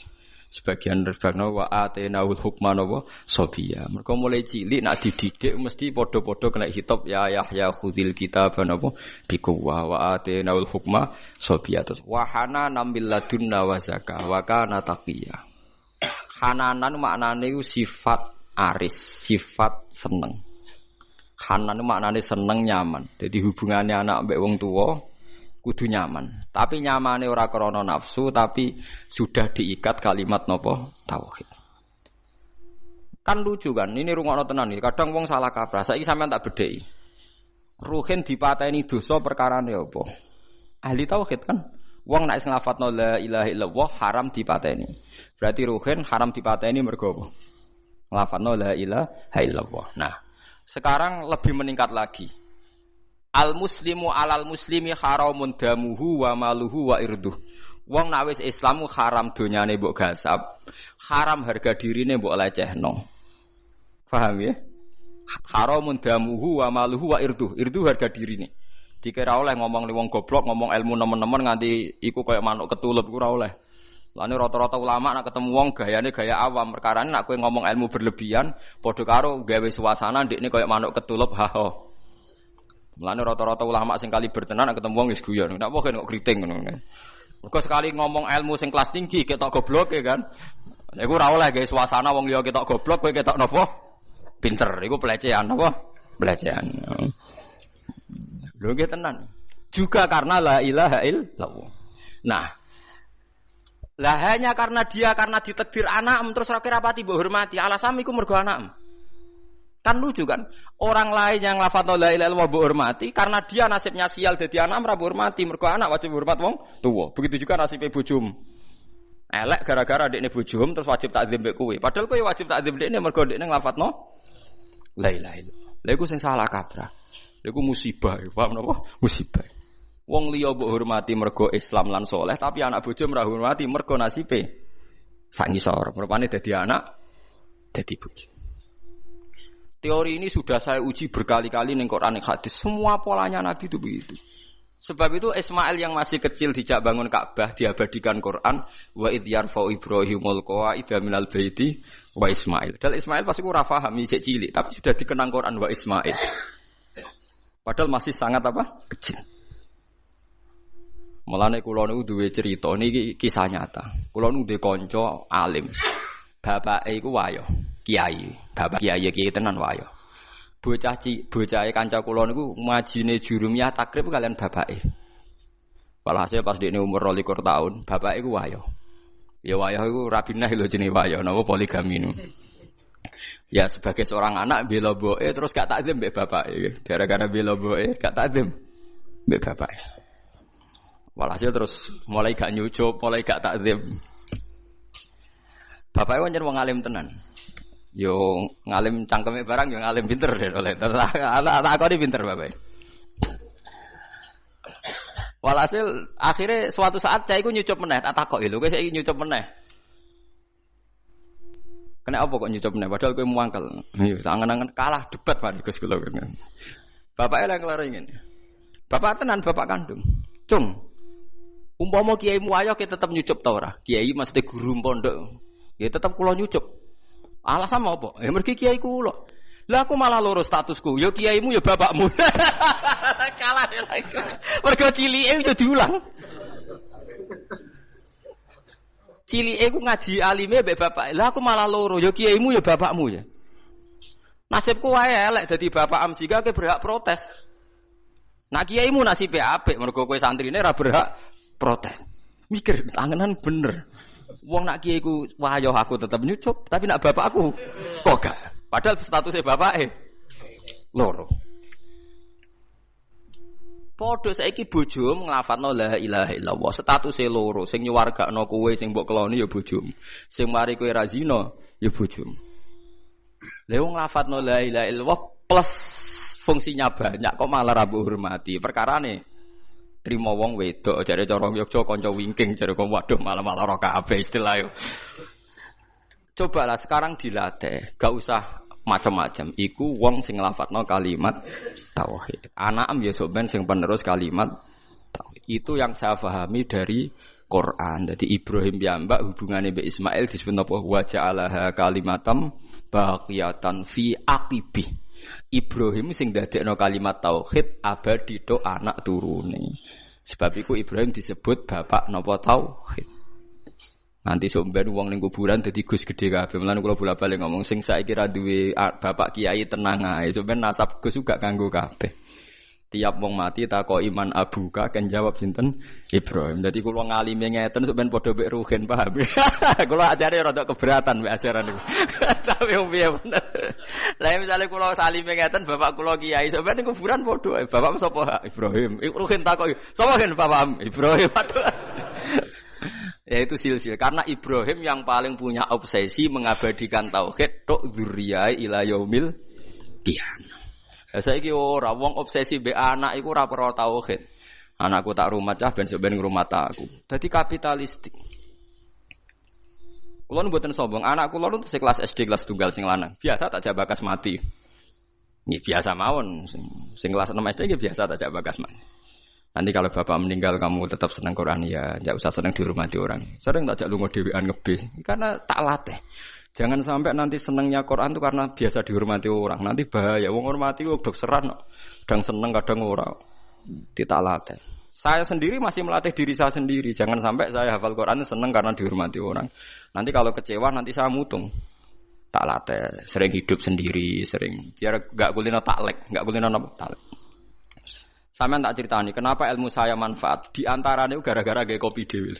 Sebagian rebana wa atenaul hukma napa sobiya. Mergo mulai cilik nak dididik mesti padha-padha kena hitop ya Yahya khudil kitab napa biquwa wa atenaul hukma sobiya. Terus wa hananan min ladunna wa zakah wa kana taqiya. Hananan maknane iku sifat aris, sifat seneng. Hanan maknane seneng nyaman. Jadi hubungane anak mbek wong tuwa kudu nyaman. Tapi nyamane ora krana nafsu, tapi sudah diikat kalimat napa tauhid. Kan lucu kan, ini rungokno tenan iki. Kadang wong salah kaprah. Saiki sampean tak bedheki. Ruhin dipateni dosa perkarane apa? Ahli tauhid kan. Wong nek nglafatno la ilaha illallah haram dipateni. Berarti ruhin haram dipateni mergo apa? Nglafatno la ilaha illallah. Nah, sekarang lebih meningkat lagi. Al muslimu alal muslimi haramun damuhu wa maluhu wa irduh. Wong nek wis Islamu haram donyane mbok gasap, haram harga dirine mbok lecehno. Paham ya? Haramun damuhu wa maluhu wa irduh. Irduh harga dirine. Dikira oleh ngomong li wong goblok, ngomong ilmu nemen-nemen nganti iku kaya manuk ketulup iku ora oleh. Lane rata-rata ulama nek ketemu wong gayane gaya awam, perkarane nek kowe ngomong ilmu berlebihan padha karo gawe suasana ndekne kaya manuk ketulup ha ha. Lane rata-rata ulama sing kali bertenan nek ketemu wong wis guyon. Nek apa kok kriting ngono. Mergo sekali ngomong ilmu sing kelas tinggi ketok goblok ya kan. Iku ora oleh gawe suasana wong liya ketok goblok kowe ketok napa? Pinter. Iku pelecehan napa? Pelecehan. Lho nggih tenan. Juga karena la ilaha illallah. Nah, lah hanya karena ditakdir anak terus ra kira pati mbok hormati. Alasan iku mergo anak. Kan lucu kan? Orang lain yang lafadz la ilaha illallah mbok hormati karena dia nasibnya sial dadi anak ora mbok hormati. Mergo anak wajib hormat wong tuwa. Begitu juga nasibnya bojom. Elek gara-gara dekne bojom terus wajib takzim mbek kowe. Padahal kowe wajib takzim dekne mergo dekne nglafadzno la ilaha illallah. Lha iku sing salah kaprah. Iku musibah, paham napa? Musibah. Wong liya mbok hormati mergo Islam lan saleh, tapi anak bojo ora hormati mergo nasibe sak ngisor. Rupane dadi anak, dadi bojo. Teori ini sudah saya uji berkali-kali ning Quran dan hadis. Semua polanya Nabi itu begitu. Sebab itu Ismail yang masih kecil dijak bangun Ka'bah diabadikan Quran wa idh yarfa'u Ibrahimul qawa'ida minal baiti wa Ismail. Padahal Ismail pasti ora paham cek cilik, tapi sudah dikenang Quran wa Ismail. Padahal masih sangat apa? Kecil. Mulane kula niku duwe cerita niki kisah nyata. Kula niku duwe kanca alim. Bapake iku wayo, kiai. Bapak kiai tenan wayo. Bocahe kanca kula niku majine jurumiyah takrib kalian bapake. Walhasil pas dekne umur 22 tahun, bapake iku wayo. Ya wayo iku rabinah lho jenenge wayo, napa poligami niku. Ya sebagai seorang anak bela boke terus gak takzim mbek bapake. Gara-gara bela boke gak takzim mbek bapake. Walhasil terus mulai gak nyucup, mulai gak takzim. Bapake pancen wong alim tenan. Yo ngalim cangkeme barang yo ngalim pinter deh oleh. Tak kok pinter bapake. Walhasil akhirnya suatu saat saya iku nyucup meneh, tak takoki lho kowe saiki nyucup meneh. Kena apa kok nyucup meneh padahal kowe muangkel. Yo angen-angen kalah debat Pak Gus kula. Bapake lek nglaringin. Bapak tenan bapak kandung. Cung. Umpama kiaimu ayo kita tetep nyucup ta ora? Kiai mesti guru pondok. Ya tetep kula nyucup. Alasan apa? Ya mergi kiai kula. Lah aku malah loro statusku. Ya kiaimu ya bapakmu. Kalah lagi. Mergo cilike yo diulang. Cilike ku ngaji alime mbek bapak. Lah aku malah loro. Ya kiaimu ya bapakmu ya. Nasibku wae elek dadi bapak am sehingga kowe berhak protes. Nak kiaimu nasibe apik mergo kowe santrine ora berhak protes. Mikir angenan bener. Wong nak kiaiku wahyo aku tetep nyucup, tapi nak bapakku kok gak. Padahal statusnya bapake loro. Padha saiki bojomu nglafatno la ilaha illallah, statuse loro, sing nyuwargakno kowe sing mbok keloni ya bojomu. Sing mari kowe ra zina ya bojomu. Lha wong nglafatno la ilaha illallah plus fungsinya banyak kok malah ra hormati. Perkarane trimo wong wedok jare cara Yogya kanca wingking jare kok waduh malah ora kabeh istilah yo. Cobalah sekarang dilatih, gak usah macam-macam. Iku wong sing nglafatno kalimat tauhid. Anakem ya sok ben sing penerus kalimat tauhid. Itu yang saya pahami dari Quran. Jadi Ibrahim piyambak hubungane mbek Ismail disebut apa? Wa ja'alaha kalimatam baqiyatan fi aqibi. Ibrahim sing dadekno kalimat tauhid abadi tok anak turune. Sebab iku Ibrahim disebut bapak napa tauhid. Nanti somben wong ning kuburan dadi Gus gedhe kabeh. Mulane kula bola-balik ngomong sing saiki ra duwe bapak kiai tenang ae. Somben nasab Gus juga kanggo kabeh. Tiap wong mati takoki man abuka kan jawab sinten Ibrahim. Dadi kula ngalime ngeten sok ben padha mek rugen paham. Kula ajare rada keberatan mek ajaran niku. Tapi wong piye bener. Lah misale kula salime ngeten bapak kula kiai sok ben kuburan padha. Bapak sapa? Ibrahim. Rugen takoki, "Sapa kan bapak Ibrahim?" Ya itu silsil karena Ibrahim yang paling punya obsesi mengabadikan tauhid tok dzurriyyah ila yaumil qiyamah. Saiki ora wong obsesi mbek anak iku ora perlu tauhid. Anakku tak rumah cah ben sok ben ngrumat aku. Dadi kapitalistik. Kulo mboten sombong, anak kula nu kelas SD kelas tunggal sing lanang. Biasa tak jabakas mati. Nggih biasa mawon. Sing kelas 6 SD nggih biasa tak jabakas mati. Nanti kalau bapak meninggal kamu tetap senang Quran ya, enggak usah senang dihormati orang. Sering tak jak lunga dhewean ngebis karena tak latih. Jangan sampai nanti senangnya Quran itu karena biasa dihormati orang. Nanti bahaya. Wong hormati kok dokseran. Kadang seneng, kadang ora. Ditalatih. Saya sendiri masih melatih diri saya sendiri. Jangan sampai saya hafal Quran seneng karena dihormati orang. Nanti kalau kecewa nanti saya mutung. Tak latih. Sering hidup sendiri, sering. Biar enggak kulino taklek, enggak kulino taklek. Sampeyan tak ceritani kenapa ilmu saya manfaat. Di antaranya gara-gara gawe kopi dhewe.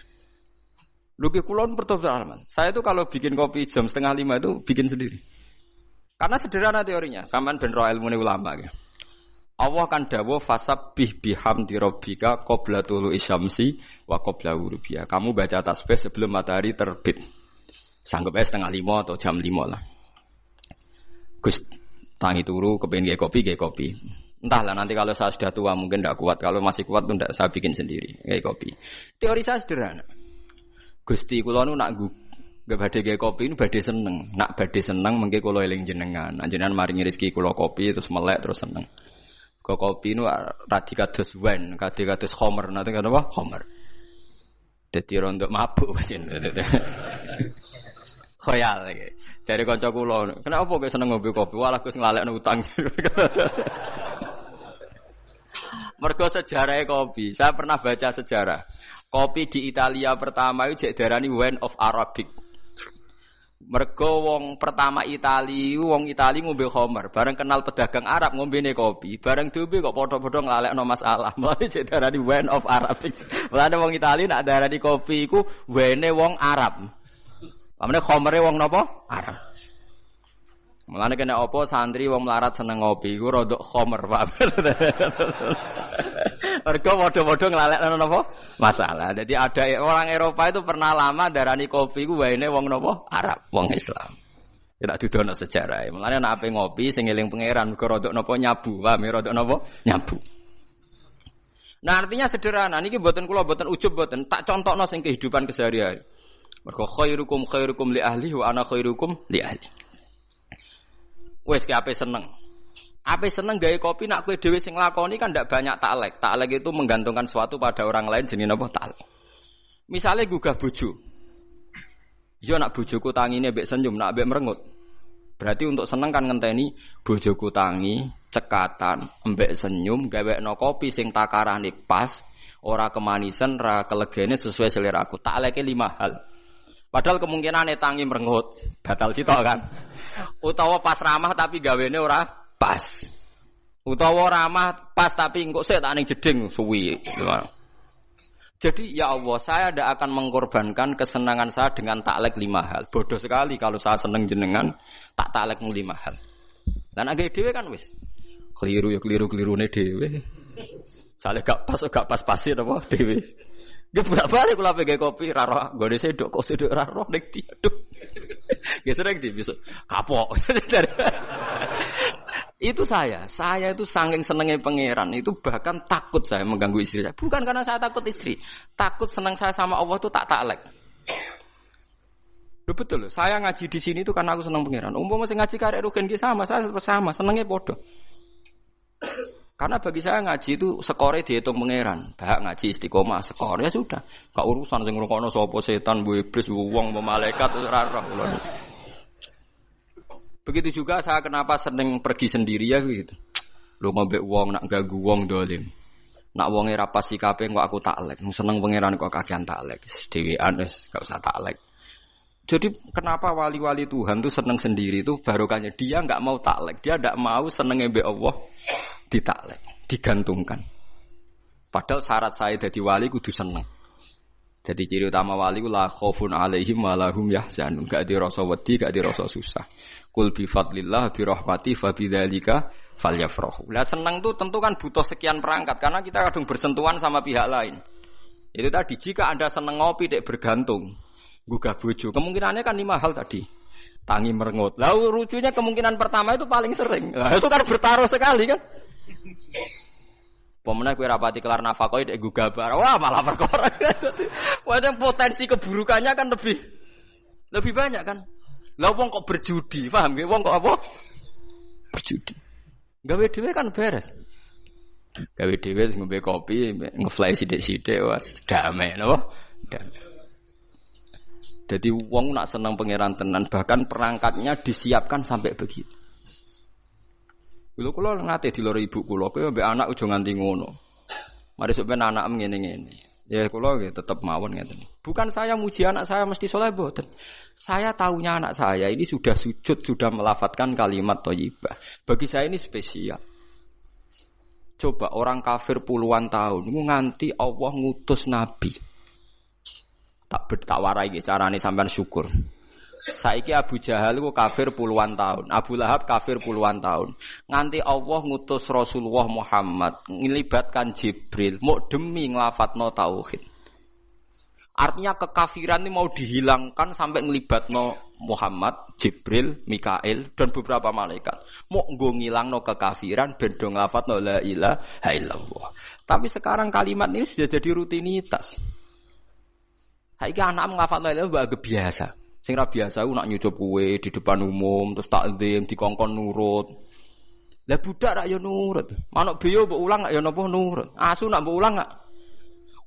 Luki kulon pertobatan. Saya itu kalau bikin kopi jam 4:30 itu bikin sendiri. Karena sederhana teorinya. Sampean ben ro ilmune ulama ya. Allah kan dawuh fasabbih bihamdi rabbika qabla tulu'i syamsi wa qabla ghurubiha. Kamu baca tasbih sebelum matahari terbit. Sanggup 4:30 atau jam 5 lah. Gus tangi turu kepengin gawe kopi. Entahlah nanti kalau saya sudah tua mungkin tidak kuat. Kalau masih kuat pun tidak saya bikin sendiri gawe kopi. Teori saya sederhana. Gusti kula nu nak nggak badhe gawe kopi nu badhe seneng. Nak badhe seneng mengke kula eling jenengan. Jenengan maringi rezeki kula kopi terus melek terus seneng. Kopi nu radi kados wine, kados khamr, nanti kan apa? Khamr. Dadi rondo mabuk pancen. Khoyal iki. Jare kanca kula, "Kenapa kok seneng ngombe kopi? Walah Gus nglalekno utang." Mergo sejarah kopi. Saya pernah baca sejarah. Kopi di Italia pertama itu diarani wine of Arabic. Mergo wong pertama wong Itali ngombe khamr, bareng kenal pedagang Arab ngombene kopi, bareng diombe kok padha-padha nglalekno masalah. Mulane diarani wine of Arabic. Mulane wong Itali nak diarani kopi iku wine wong Arab. Pamane khamre wong napa? Arab. Mulane kena apa santri wong melarat seneng ngopi iku rodok khamr, Pak. Mergo padha-padha nglalekno napa? Masalah. Jadi ada orang Eropa itu pernah lama darani kopi iku waene wong napa? Arab, wong Islam. Ya tak dudono sejarah. Mulane nek ape ngopi sing eling pangeran mergo rodok napa nyabu, paham ya rodok napa? Nyabu. Nah, artinya sederhana niki mboten kula mboten ujub mboten, tak contohno sing kehidupan kesehari-hari. Mergo khairukum li ahli wa ana khairukum li ahli. Wes ki ape seneng. Ape seneng gawe kopi nak kowe dhewe sing lakoni kan ndak banyak taklek. Taklek itu menggantungkan sesuatu pada orang lain jenenge napa taklek. Misale gugah bojo. Yo nak bojoku tangine mbek senyum, nak mbek merengut. Berarti untuk seneng kan ngenteni bojoku tangi, cekatan, mbek senyum, gawekno kopi sing takarane pas, ora kemanisan, ora kelegene sesuai seleraku. Takleke 5 hal. Padahal kemungkinane tangi merengut, batal sitok kan. Utawa pas ramah tapi gawene ora pas. Utawa ramah pas tapi engko sik tak ning jeding suwi. Jadi ya Allah, saya tidak akan mengorbankan kesenangan saya dengan taklek 5 hal. Bodoh sekali kalau saya seneng jenengan tak taklek 5 hal. Dan agak dhewe kan wis. Keliru ya keliru-kelirune dhewe. Sale gak pas-pasin apa dhewe. Nggih bolak-balik kula pege kopi ra roh, nggone sedok kok sedok ra roh nek di. Aduh. Nggih sering di besok kapok. Itu saya itu saking senenge pangeran, itu bahkan takut saya mengganggu istri saya. Bukan karena saya takut istri, takut senang saya sama Allah itu tak taklek. Betul, saya ngaji di sini itu karena aku senang pangeran. Umpama sing ngaji karek rugen ki sama, saya sama, senenge padha. Karena bagi saya ngaji itu skore dihitung pangeran. Bahak ngaji istiqomah skor ya sudah. Gak urusan sing ngrungokno sapa setan, bu iblis, bu wong, bu malaikat ora roh. Begitu juga saya kenapa seneng pergi sendiri ya gitu. Lu ngombe wong nak ganggu wong dolim. Nak wonge ra pas sikape kok aku taklek. Seneng pangeran kok kakean taklek. Dhewean wis gak usah taklek. Jadi kenapa wali-wali Tuhan tuh seneng sendiri itu barokahnya dia enggak mau taklek. Dia enggak mau senenge mbek Allah ditaklek. digantungkan. Padahal syarat saya dadi wali kudu seneng. Jadi ciri utama wali ku la khaufun 'alaihim wa lahum yahzanun. Gak ada rasa wedi, gak ada rasa susah. Qul bi fadlillah bi rahmati fa bidzalika falyafrahu. Lah seneng tuh tentu kan butuh sekian perangkat karena kita kadang bersentuhan sama pihak lain. Itu tadi jika Anda seneng ngopi dek bergantung, gugah bojo, kemungkinannya kan 5 hal tadi. Tangi merengut. Lalu lucunya kemungkinan pertama itu paling sering. Nah, itu kan bertaruh sekali kan. Pemenang kue rapati kelar nafkah dek gugah bar. Wah malah perkara. Wah yang potensi keburukannya kan lebih banyak kan. Lah wong kok berjudi, paham nggih? Wong kok apa? Berjudi. Gawe dhewe kan beres. Gawe dhewe ngombe kopi, ngefly sithik-sithik wis damai napa? Damai. Jadi wong nak seneng pangeran tenan, bahkan perangkatnya disiapkan sampai begitu. Kula nate diloro ibu kula, kowe mbek anak aja nganti ngono. Mari sampeyan anak ngene-ngene. Ya kula nggih tetep mawon ngeten. Bukan saya muji anak saya mesti saleh mboten. Saya tahunya anak saya ini sudah sujud, sudah melafadzkan kalimat thayyibah. Bagi saya ini spesial. Coba orang kafir puluhan tahun nganti Allah ngutus nabi. Tak warai iki carane sampean syukur. Saiki Abu Jahal ku kafir puluhan tahun, Abu Lahab kafir puluhan tahun. Nganti Allah ngutus Rasulullah Muhammad ngelibatkan Jibril mau demi nglafatno tauhid. Artinya kekafiran ini mau dihilangkan sampai ngelibatno Muhammad, Jibril, Mikail dan beberapa malaikat. Mau nggo ngilangno kekafiran ben do nglafatno la ilaha illallah. Tapi sekarang kalimat ini sudah jadi rutinitas. Saiki anak nglafat la ilaha illallah biasa. Sing ra biasa ku nak nyucup kue di depan umum terus takzim dikongkon nurut. Lah budak rak ya nurut. Manuk beyo mbok ulang rak ya napa nurut. Asu nak mbok ulang gak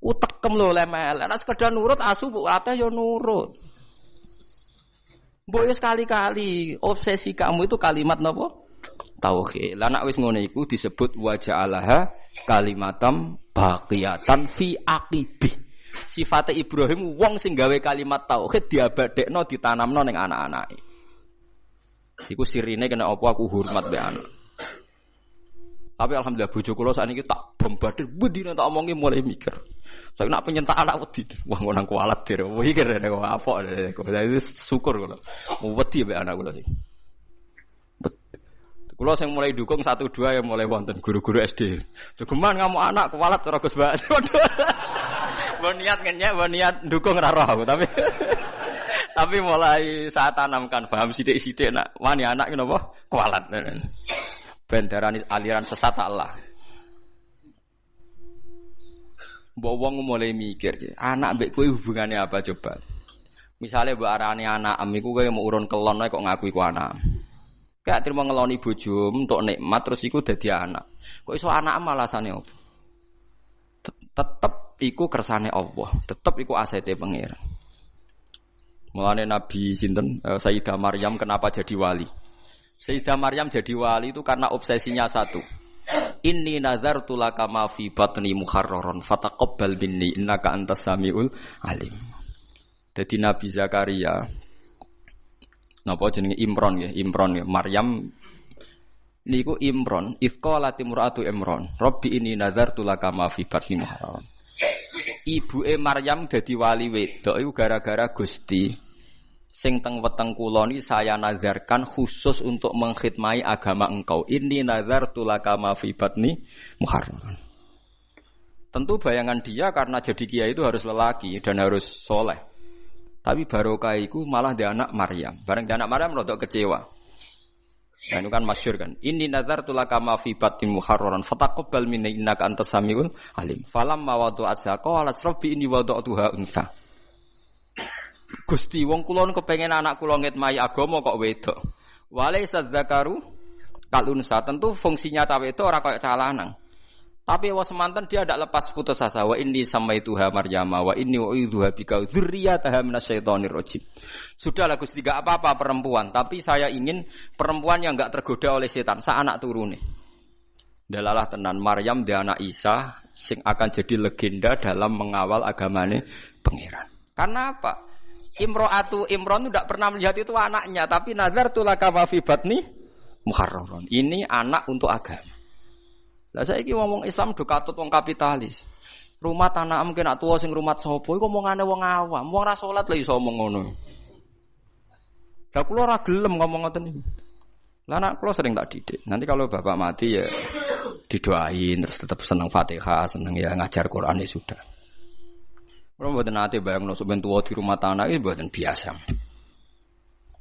utekem lho lemel. Nek sekedar nurut asu mbok latih ya nurut. Mbok ya sekali-kali obsesi kamu itu kalimat napa? Tauhid. Lah nek wis ngono iku disebut wa ja'alaha kalimatam baqiyatan fi aqibih. Sifate Ibrahim wong sing gawe kalimat tauhid diabadekno ditanamno ning anak-anake. Iku sirine kena apa aku hormat be anak. Tapi alhamdulillah bojo kula sakniki tak bombardir bendina tak omongi mulai mikir. Saya nak penyentak anak wedi. Wah ngono kualat dir. Mikir nek apa. Jadi syukur kula. Wedi be anak kula sih. Kula sing mulai dukung 1 2 ya mulai wonten guru-guru SD. Jogeman kamu anak kualat karo Gus Mbak. Mbok niat ngenyek, mbok niat dukung ra roh tapi tapi mulai saat tanamkan paham sithik-sithik nak wani anak ki napa kualat. Ben darani aliran sesat Allah. Mbok wong mulai mikir, anak mbek kowe hubungane apa coba? Misale mbok arani anak am iku kowe mau urun kelon kok ngaku iku anak. Gak terima ngeloni bojo untuk nikmat terus iku dadi anak. Kok iso anak am alasane opo? Tetep iku kersane Allah, tetep iku asete pangeran. Mulane Nabi sinten Sayyidah Maryam kenapa jadi wali? Sayyidah Maryam jadi wali itu karena obsesinya satu. Inni nazartu laka ma fi batni muharraran fataqabbal minni innaka antas samiul alim. Dadi Nabi Zakaria napa jenenge Imron ya, Maryam niku Imron, ifqala timratu Imron, Rabbi inni nazartu laka ma fi batni muharraran. Ibuke Maryam dadi wali wedok iku gara-gara Gusti sing teng weteng kula niki saya nazarkan khusus untuk mengkhidmati agama engkau. Inni nazartu laka ma fi batni muharraran. Tentu bayangan dia karena jadi kiai itu harus lelaki dan harus soleh. Tapi barokah iku malah dia anak Maryam. Bareng dia anak Maryam rodok kecewa. Nah itu kan masyhur kan. Inni nazartu laka ma fi batni muharraran fataqabbal minni innaka antas samiul alim. Falamma wada'atha qalat rabbi inni wada'tuha untha. Gusti wong kula kepengin anak kula ngitmai agama kok wedok. Walaysa dzakaru kal unsa. Tentu fungsinya cah wedok ora kaya cah lanang. Tapi wa semanten dia tidak lepas putus asa. Wa inni samaituha Maryama wa inni u'idzuha bika dzurriyyataha minasyaitonir rajim. Sudahlah Gusti enggak apa-apa perempuan, tapi saya ingin perempuan yang enggak tergoda oleh setan, sa anak turune. Dalalah tenan Maryam dia anak Isa sing akan jadi legenda dalam mengawal agamane pangeran. Karena apa? Imron tidak pernah melihat itu anaknya, tapi nazartu laka ma fi batni muharraran. Ini anak untuk agama. Lah saiki ngomong Islam do katut wong kapitalis. Rumah tanah mungkin nak tuwa sing rumat sapa iku omongane wong awam. Wong ra salat lha iso omong ngono. Lah kula ora gelem ngomong ngoten iki. Lah anak kula sering tak didik. Nanti kalau bapak mati ya didoain terus tetap seneng Fatihah, seneng ya ngajar Quran ya sudah. Kula mboten nate bayangno sampeyan tuwa di rumah tanah iki mboten biasa.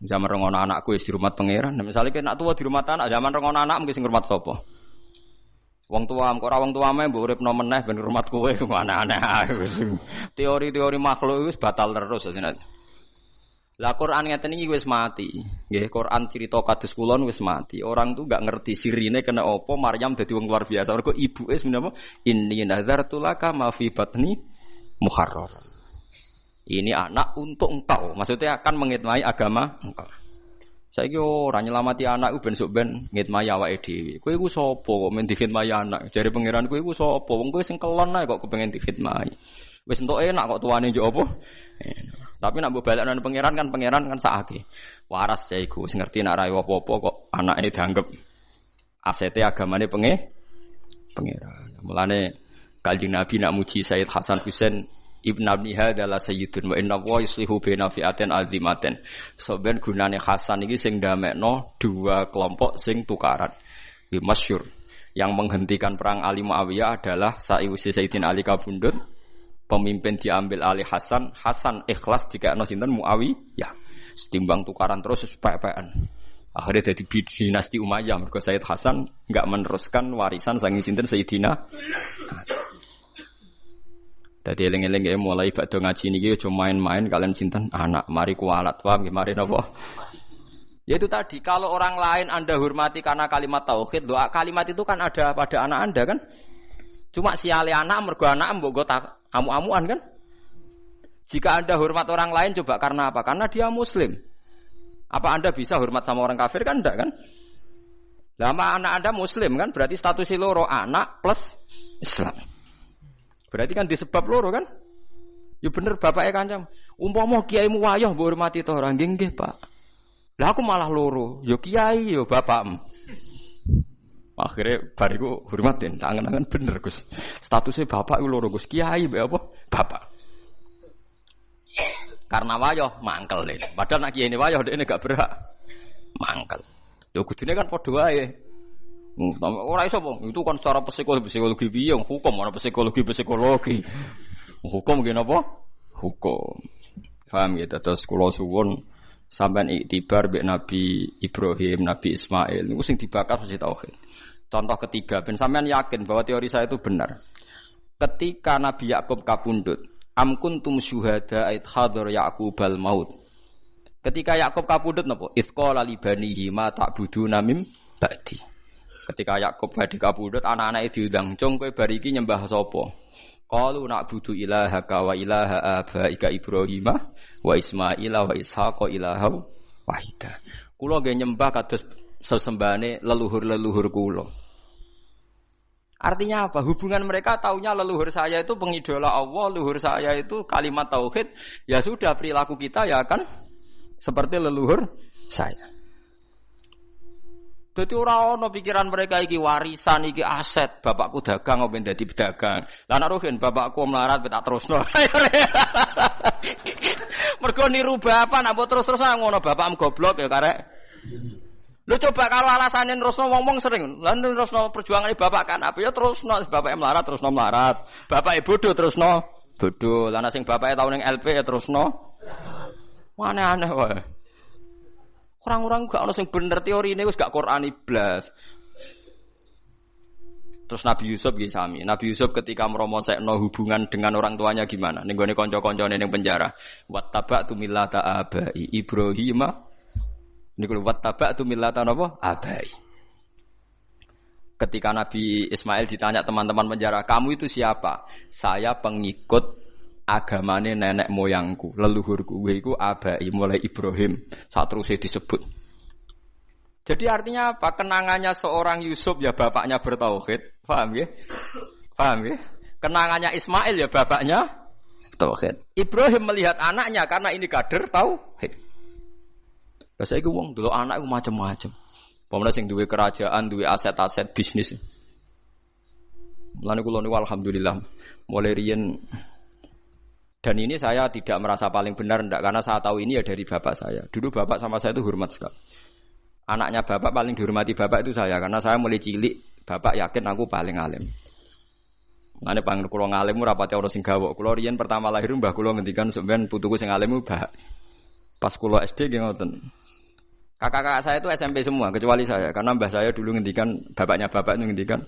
Zaman rengono anakku wis di rumah pangeran. Misalnya kena tua di rumah tanah, zaman rengono anak mungkin sing ngurmat sapa? Wong tua, kok ora wong tuame mbok uripno meneh ben ngurmat kowe aneh-aneh ae. Teori-teori makhluk wis batal terus jenenge. Lah Quran ngeten iki wis mati. Nggih, Quran cerita kados kula wis mati. Orang tuh enggak ngerti sirine kena apa Maryam dadi wong luar biasa. Mergo ibuke menapa? Inni nazartu laka ma fi batni muharrar. Ini anak untuk engkau. Maksudnya akan mengitmai agama engkau. Saiki ora nyelamati anak ben sok ben ngitmai awake dhewe. Kowe iku sapa kok men dikhidmati anak? Jare pangeran kowe iku sapa? Wong kowe sing kelon ae kok kepengin dikhidmati. Wis entuk enak kok tuane njuk apa? Tapi nek mbok balekno pangeran kan sakake. Waras ya iku sing ngerti nek ra apa-apa kok anake dianggep asete agamane pangeran. Mulane Kanjeng Nabi nak muji Sayyid Hasan Husain Ibn Abni hadalah sayyidun wa inna wa yuslihu baina fi'atin azimatin. Soben gunane Hasan iki sing ndamekno dua kelompok sing tukaran. Iki masyhur. Yang menghentikan perang Ali Muawiyah adalah sa'iwisi Sayyidina Ali kabundut. Pemimpin diambil alih Hasan. Hasan ikhlas dikekno sinten Muawiyah. Setimbang tukaran terus sepek-pekan. Akhirnya jadi dinasti Umayyah. Mergo Sayyid Hasan enggak meneruskan warisan saking sinten Sayyidina. Dadi eling-eling mulai badhe ngaji niki aja main-main kalian sinten anak mari kualat paham nggih mari napa. Ya itu tadi kalau orang lain Anda hormati karena kalimat tauhid, doa kalimat itu kan ada pada anak Anda kan. Cuma siale anak mergo anak mbok go amu-amuan kan. Jika Anda hormat orang lain coba karena apa? Karena dia muslim. Apa Anda bisa hormat sama orang kafir kan enggak kan? Lama anak Anda muslim kan berarti statusnya loro anak plus Islam. Berarti kan disebab loro kan? Ya bener bapake kancam. Umpama kiaimu wayah mbok hormati to ora nggih Pak. Lah aku malah loro. Ya kiai ya bapakmu. Akhirnya bariku hormatin, tangan-tangan bener Gus. Statusnya bapak iku loro Gus, kiai mbek apa? Bapak. Karena wayah mangkel deh. Padahal nak kiai ini wayah dekne gak berhak mangkel. Ya kudune kan padha wae. Ora iso po, itu kan secara psikologi piye hukum ana psikologi. Hukum nggih napa? Hukum. Paham ya terus kula suwun sampean iktibar mbek Nabi Ibrahim, Nabi Ismail niku sing dibakar mesti tauhid. Contoh ketiga ben sampean yakin bahwa teori saya itu benar. Ketika Nabi Yakub kapundhut, am kuntum syuhada id hadar Yaqubal maut. Ketika Yakub kapundhut napa? Itsqala li banihi ma ta'buduna mim ba'di. Ketika Yakub badhe kapundhut anak-anake diundang, "Cung kowe bar iki nyembah sapa?" Qalu na'budu ilahaka wa ilaha abaika Ibrahim wa Ismail wa Ishaq ilaha wahida. Kula nggih nyembah kados sesembahane leluhur-leluhur kula. Artinya apa? Hubungan mereka taunya leluhur saya itu pengidola Allah, leluhur saya itu kalimat tauhid. Ya sudah perilaku kita ya akan seperti leluhur saya. Dadi ora ana pikiran mereka iki warisan iki aset, bapakku dagang apa dadi pedagang. Lah nek rohen bapakku melarat tak terusno. Mergo niru bapak nek terus-terusan ngono bapakmu goblok ya karek. Lho coba kalau alasane terusno wong-wong sering. Lah terusno perjuangane bapak kan apa ya terusno bapake melarat terusno melarat. Bapake bodoh terusno bodoh. Lah nek sing bapake tau ning LP ya terusno. Aneh-aneh wae. Orang-orang gak ono sing bener teori ini wis gak Qur'ani blas. Terus Nabi Yusuf nggih sami. Nabi Yusuf ketika meromosekno hubungan dengan orang tuanya gimana? Ning gone kanca-kancane ning penjara. Wattaba'tu millata abai Ibrahim. Niku wattaba'tu millata napa? Abai. Ketika Nabi Ismail ditanya teman-teman penjara, "Kamu itu siapa?" "Saya pengikut agamane nenek moyangku, leluhurku iku abai mulai Ibrahim saat terusé disebut." Jadi artinya apa? Kenangannya seorang Yusuf ya bapaknya bertauhid, paham ya? Paham ya? Kenangannya Ismail ya bapaknya tauhid. Ibrahim melihat anaknya karena ini kader tauhid. Lah saiki wong delok anak iku macam-macam. Pemene sing duwe kerajaan, duwe aset-aset bisnis. Mulane kula niku alhamdulillah mulai riyen. Dan ini saya tidak merasa paling benar enggak, karena saya tahu ini ya dari bapak saya. Dulu bapak sama saya itu hormat sekali. Anaknya bapak paling dihormati bapak itu saya, karena saya mulai cilik bapak yakin aku paling alim. Mane panggil kula ngalim ora pati ana sing gawok. Kula riyen pertama lahir mbah kula ngendikan sampean putuku sing alim mbah. Pas kula SD nggih ngoten. Kakak-kakak saya itu SMP semua kecuali saya, karena mbah saya dulu ngendikan bapaknya bapak itu ngendikan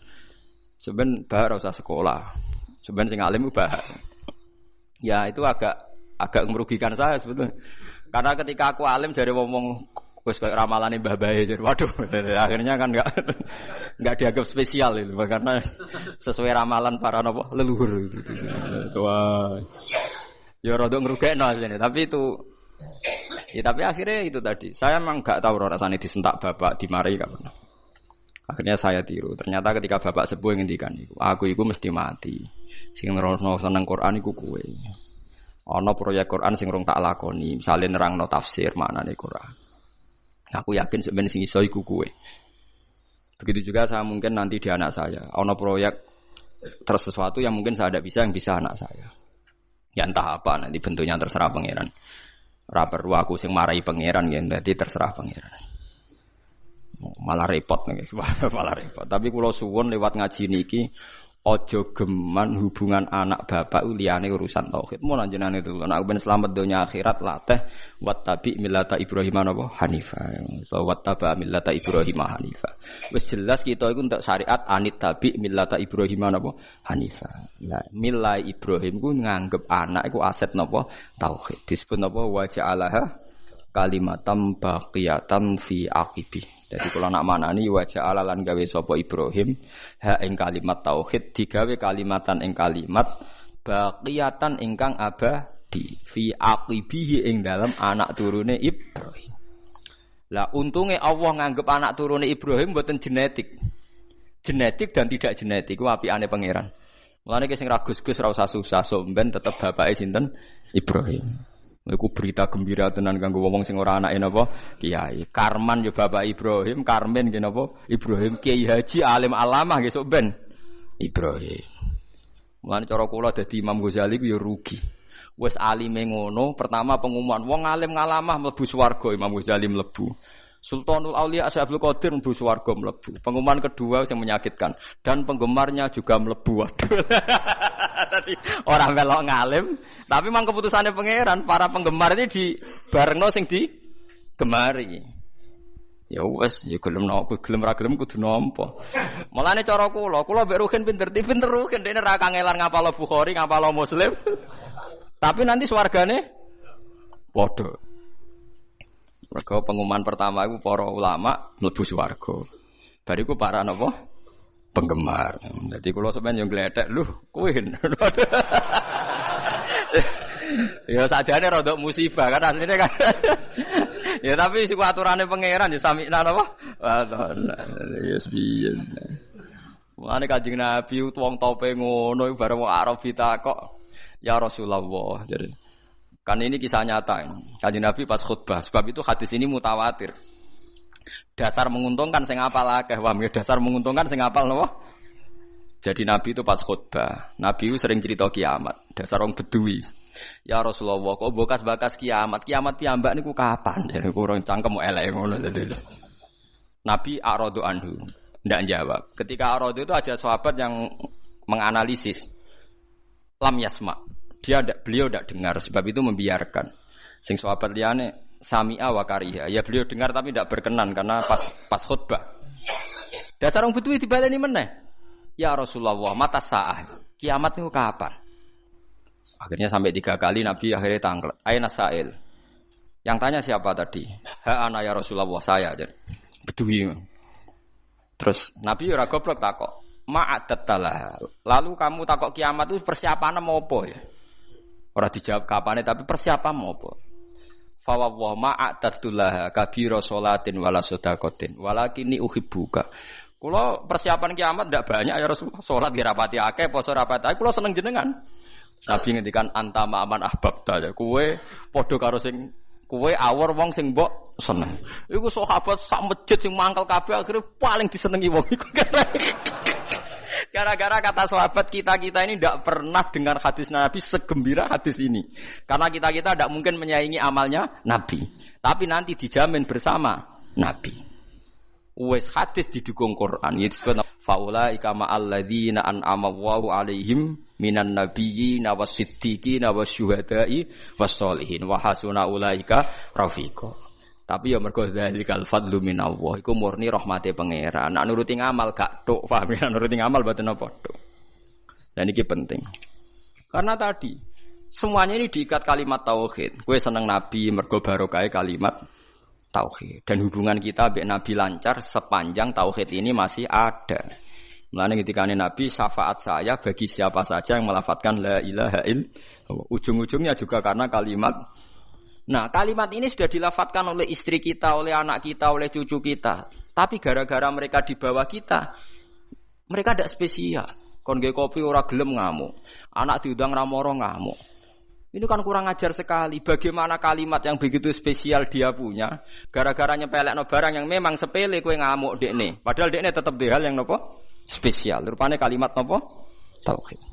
sampean mbah ora usah sekolah. Sampean sing alim mbah. Ya itu agak merugikan saya sebetulnya. Karena ketika aku alim jadi ngomong wis kayak ramalane Mbah Bae jadi waduh akhirnya kan enggak dianggap spesial itu karena sesuai ramalan para napa leluhur gitu. Wah. Ya rada ngrugekno asline tapi itu ya tapi akhirnya itu tadi. Saya memang enggak tahu rasane disentak bapak dimarahi enggak pernah. Akhirnya saya tiru. Ternyata ketika bapak sepuh ngendikan iku, aku iku mesti mati. Sing nerangno seneng Quran iku kowe. Ana proyek Quran sing rong tak lakoni, misale nerangno tafsir maknane Quran. Aku yakin sebenarnya sing iso iku kowe. Begitu juga saya mungkin nanti di anak saya. Ana proyek terus sesuatu yang mungkin saya tidak bisa yang bisa anak saya. Ya entah apa nanti bentuknya terserah pangeran. Ora perlu aku sing marahi pangeran ya, dadi terserah pangeran. Malah repot nih, malah repot. Tapi kalau suwun lewat ngaji niki, ojo geman hubungan anak bapak liyane urusan tauhid. Mau lanjutan itu, nak ben selamat dunia akhirat lateh wattabi millata Ibrahim apa Hanifah. So wattaba millata Ibrahim Hanifah. Wis jelas kita itu untuk syariat anit tabi millata Ibrahim apa Hanifah. Lah milai Ibrahim ku nganggep anak iku aset napa tauhid. Disebut napa wa ja'alaha kalimatam baqiyatan fi aqibi. Jadi kalau nak manani wajah alalan gawe sapa Ibrahim ha ing kalimat tauhid digawe kalimatan ing kalimat baqiyatan ingkang abadi fi aqibihi ing dalam anak turune Ibrahim. Lah untunge Allah nganggep anak turune Ibrahim mboten genetik. Genetik dan tidak genetik ku apikane pangeran. Mulane ki sing ra gus-gus ra usah susah somben tetep bapake sinten Ibrahim. Iku berita gembira tenan kanggo wong sing ora anake napa kiai. Karman yo bapak Ibrahim, Karmen nggih napa Ibrahim Kiai Haji alim alamah nggih sok ben Ibrahim. Mulane cara kula dadi Imam Ghazali ku yo rugi. Wis alime ngono, pertama pengumuman wong alim ngalamah mlebu swarga Imam Ghazali mlebu. Sultanul Auliya Syekh Abdul Qadir mlebu swarga mlebu. Pengumuman kedua yang menyakitkan dan penggemarnya juga mlebu. Waduh. Tadi orang melok ngalim, tapi memang keputusannya pangeran para penggemar ini di barengno sing di gemari. Ya wes, ya gelem ra gelem kudu nampa. Mulane cara kula mbek Ruhin pinter Ruhin dene ra kangelan ngapal Bukhari, ngapal Muslim. Tapi nanti swargane padha. Mergo pengumuman pertama iku para ulama mlebu swarga. Bariku para napa? Penggemar. Dadi kula sampeyan yo gledhek lho, kowe. Ya sajane rada musibah kan asline kan. Ya tapi siku aturane pangeran ya samikna napa? Ya piye. Mulane Kanjeng Nabi wong tope ngono iku bareng wong Arab ditakok, "Ya Rasulullah." Jadi kan ini kisah nyata. Kanjeng Nabi pas khutbah, sebab itu hadis ini mutawatir. Dasar menguntungkan sing apal akeh, wah dasar menguntungkan sing apal napa? Jadi Nabi itu pas khutbah, Nabi itu sering cerita kiamat. Dasar orang Bedui. Ya Rasulullah, kok bekas-bekas kiamat? Kiamat piyambak niku kapan? Jadi kurang cangkem elek ngono tadi. Nabi a'radu anhu, ndak jawab. Ketika a'radu itu ada sahabat yang menganalisis. Lam yasma. Beliau tidak dengar, sebab itu membiarkan. Sing sahabat liyane sami'a wa kariha. Ya beliau dengar tapi tidak berkenan karena pas khutbah. Dasar orang Bedui dibaleni meneh. Ya Rasulullah, mata sa'ah. Kiamat itu kapan? Akhirnya sampai 3 kali Nabi akhirnya tanglet. Aina sa'il. Yang tanya siapa tadi? Ha ana ya Rasulullah, saya. Bedui. Terus Nabi ora goblok takok. Ma'adattalah. Lalu kamu takok kiamat itu persiapan mau apa ya? Ora dijawab kapane tapi persiapan apa? Fa wa ma'adattullah kabira salatin wala sedaqatin walakini uhibbuka. Kula persiapan kiamat ndak banyak ya Rasulullah. Salat nggih rapati akeh, poso rapati akeh, kula seneng jenengan. Nabi ngendikan anta ma'aman ahbabta ya. Kowe padha karo sing kowe awor wong sing mbok seneng. Iku sahabat sak masjid sing mangkel kabeh akhire paling disenengi wong iku. Gara-gara kata sahabat kita ini tidak pernah dengar hadis Nabi segembira hadis ini. Karena kita tidak mungkin menyaingi amalnya Nabi. Tapi nanti dijamin bersama Nabi. Wes hadis didukung Quran. Itu faulaika ma'al ladzina an'ama Allahu 'alaihim minan nabiyyina was-siddiqina wasyuhada'i was-sholihin wa hasuna ulaika rafiqa. Tapi ya mergo dzalikal fadlu minallah iku murni rahmate pangeran. Nek nuruti ngamal gak tok, paham ya? Nuruti ngamal mboten apa tok. Dan ini penting. Karena tadi semuanya ini diikat kalimat tauhid. Kowe seneng nabi mergo barokah kalimat tauhid. Dan hubungan kita mbek nabi lancar sepanjang tauhid ini masih ada. Mulane ketika nabi syafaat saya bagi siapa saja yang melafadzkan la ilaha illallah. Ujung-ujungnya juga karena kalimat. Nah, kalimat ini sudah dilafadzkan oleh istri kita, oleh anak kita, oleh cucu kita. Tapi gara-gara mereka di bawah kita, mereka tidak spesial. Kon nggih kopi ora gelem ngamuk. Anak diundang ra moro ngamuk. Ini kan kurang ajar sekali. Bagaimana kalimat yang begitu spesial dia punya, gara-gara nyepelekno barang yang memang sepele kowe ngamuk dekne. Padahal dekne tetep de hal yang nopo? Spesial. Rupane kalimat nopo? Tauhid.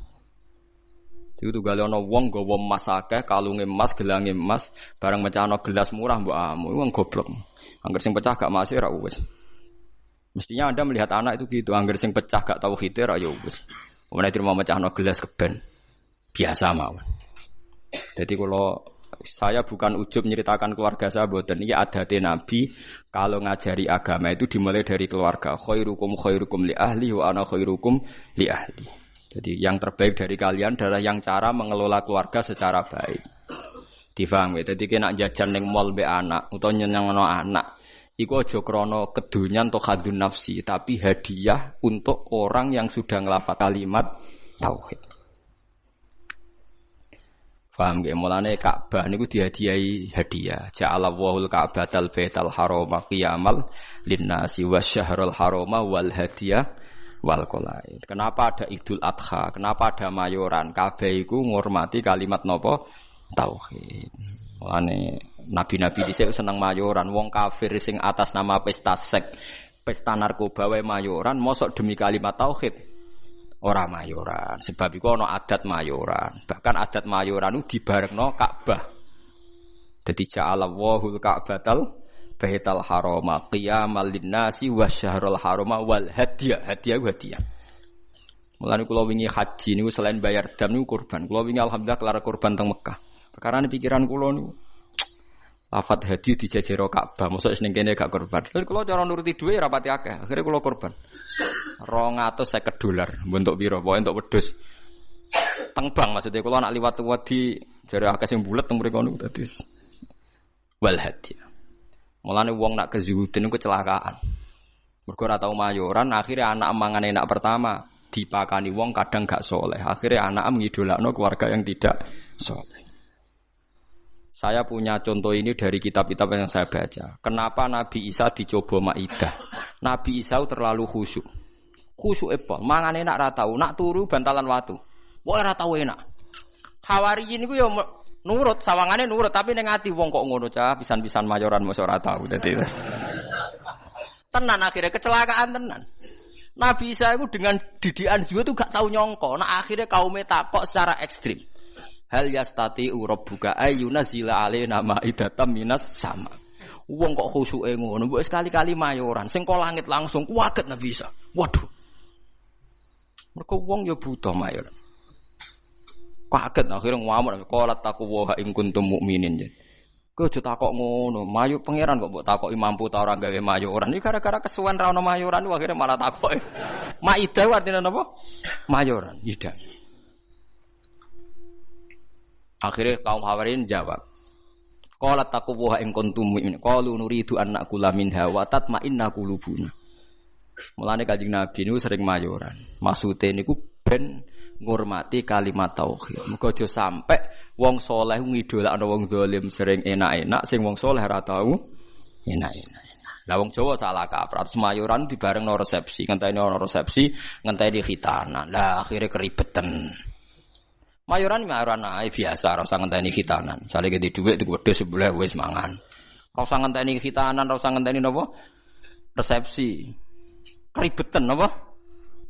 Itu gale ana wong nggawa emas akeh, kalunge emas, gelange emas, barang mecahno gelas murah mbok amu. Wong goblok. Angger sing pecah gak masih ra wis. Mestinya Anda melihat anak itu gitu, angger sing pecah gak tau khite ra ya wis. Omene terima mecahno gelas keben. Biasa mawon. Jadi saya bukan ujub menceritakan keluarga saya mboten. Iki adate Nabi kalau ngajari agama itu dimulai dari keluarga. Khairukum li ahli wa ana khairukum li ahli. Jadi yang terbaik dari kalian adalah yang cara mengelola keluarga secara baik. Difaham ya? Jadi kena jajan ning mall mbek anak utawa nyenengno anak. Iku aja krana kedonyan atau hadun nafsi, tapi hadiah untuk orang yang sudah nglafal kalimat tauhid. Paham nggih? Mulane Ka'bah niku dihadiahi hadiah. Ja'alallahul Ka'batal Baital Harama qiyamal linnasi wasyahrul harama wal hadiah wal qolaid. Kenapa ada Idul Adha? Kenapa ada Mayoran? Kabeh iku ngurmati kalimat napa? Tauhid. Mulane nabi-nabi dhisik seneng Mayoran. Wong kafir sing atas nama pesta seks, pesta narkoba wae Mayoran, mosok demi kalimat tauhid ora Mayoran. Sebab iku ana adat Mayoran. Bahkan adat Mayoran itu dibarengno Ka'bah. Dadi ja'alallahul Ka'batal Baital Harama qiyamal linnasi wasyahrul harama wal hadiah. Hadiah. Mulane kula wingi haji niku selain bayar dam niku kurban. Kula wingi alhamdulillah kelar kurban teng Mekah. Perkara pikiran kula niku lafat hadiah dijajero Ka'bah, mosok ning kene gak kurban. Terus kula cara nuruti dhuwit rapati akeh. Akhire kula kurban. $250 bentuk piro? Pokoke entuk wedhus. Teng bank maksudnya kula nak liwat di jare akeh sing bulet teng mriku niku dadi wal hadiah. Mulane wong nak kezuhudin iku kecelakaan. Mergo ora tau Mayoran, akhirnya anak mangan enak pertama, dipakani wong kadang gak soleh. Akhirnya anak mengidolakno keluarga yang tidak soleh. Saya punya contoh ini dari kitab-kitab yang saya baca. Kenapa Nabi Isa dicoba Maidah? Nabi Isa terlalu khusyuk. Khusyuk apa? Mangan enak ra tau, nak turu bantalan watu. Wah ora tau enak. Hawariyin niku ya nurut, sawangane nurut, tapi ning ati wong kok ngono cah, pisan-pisan Mayoran mosok ora tau dadi. Tenan akhirnya kecelakaan tenan. Nabi Isa itu dengan didikan juga tuh gak tahu nyongko. Nah akhirnya kaumnya takok secara ekstrim. Hal yastati rabbuka ayyunazila alaina ma'idatan minas sama. Wong kok khusyuke ngono, mbok sekali-kali Mayoran, sing kok langit langsung kuwaget Nabi Isa. Waduh. Mergo wong ya buta Mayoran. Kaget akhirnya ngamuk qalat taqwa in kuntum mukminin. Kok aja takok ngono, mayu pangeran kok mbok takoki mampu ta ora gawe Mayoran. Iki gara-gara kesuwen ra ono Mayoran akhirnya malah takoki. Maidah artinya napa? Mayoran, ida. Akhirnya kaum Hawarin jawab. Qalat taqwa in kuntum mukminin. Qalu nuridu an naqula minha wa tatma'inna qulubuna. Mulane Kanjeng Nabi niku sering Mayoran. Maksude niku ben ngurmati kalimat tauhid. Muga aja sampe wong saleh ngidolakno wong zalim sering enak-enak, sing wong saleh ora tau enak-enak. Lah wong Jawa salah kaprah. Mayoran dibarengno resepsi, ngenteni ana resepsi, ngenteni khitanan. Lah akhire keribetan. Mayoran ae biasa, ora usah ngenteni khitanan. Sale gede dhuwit tuku wedhus sebelah wis mangan. Ora usah ngenteni khitanan, ora usah ngenteni napa? Resepsi. Keribetan napa?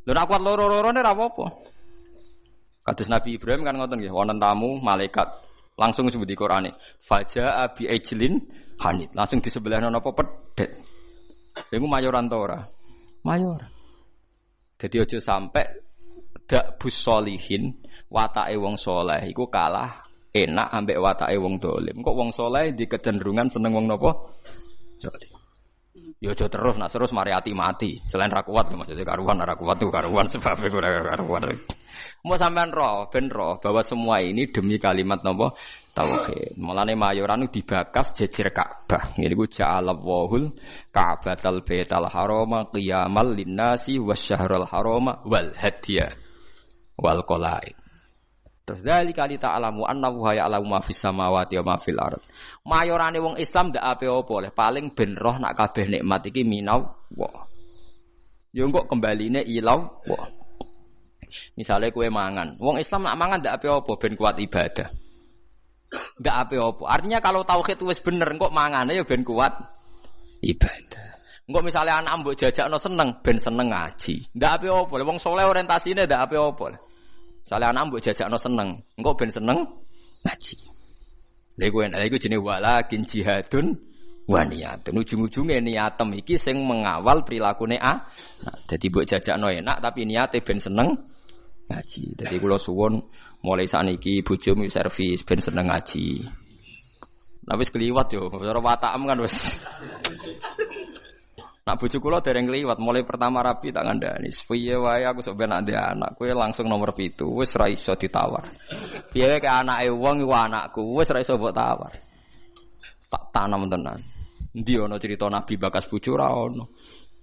Lho nek kuat loro-lorone ora apa-apa. Kados Nabi Ibrahim kan ngoten nggih, wonten tamu malaikat langsung disebut di Qur'ane. Faja abi ejlin hanid. Langsung disebelahno napa pedhet. Iku mayoran ta ora? Mayor. Dadi aja sampai dak bus solihin watake wong saleh iku kalah enak ambek watake wong dolim. Kok wong saleh di kecenderungan seneng wong napa? Ya aja terus nak terus mari ati mati. Selain ra kuat maksudnya karuan ora kuat tuh karuan sebab iku ora karuan. Mau sampean roh ben roh bahwa semua ini demi kalimat napa tauhid. Mulane mayoran dibakas jejer Ka'bah. Ngene iku ja'alallahul Ka'batal Baital Harama qiyamal linnasi wasyahrul harama wal hadiya wal qalaid. Terus dalika li ta'lamu annahu ya'lamu ma fis samawati wa ma fil ardh. Mayorane wong Islam ndak ape-apa oleh paling ben roh nak kabeh nikmat iki minau wa. Yo kok kembaline ilau wa. Misale kowe mangan, wong Islam nak mangan ndak ape-apa ben kuat ibadah. Ndak ape-apa. Artinya kalau tauhid wis bener kok mangane ya ben kuat ibadah. Engko misale anak mbok jajakno seneng ben seneng ngaji. Ndak ape-apa. Wong saleh orientasine ndak ape-apa. Misale anak mbok jajakno seneng, engko ben seneng ngaji. Lha iku jenenge walakin jihadun wa niyatun. Ujung-ujunge niatem iki sing mengawal prilakune a. Nah, dadi mbok jajakno enak tapi niate ben seneng ngaji. Dadi kula suwun mulai saniki bojomu servis ben seneng ngaji. Nah wis kliwat yo, cara watakem kan wis. Nak bojo kula dereng kliwat, mulai pertama rapi tak ngandani. Piye wae aku sok ben ndek anak, kowe langsung nomor 7, wis ra iso ditawar. Piye wae ka anake wong iku anakku, wis ra iso mbok tawar. Tak tanam tenan. Endi ana cerita Nabi bakas bojo ra ono.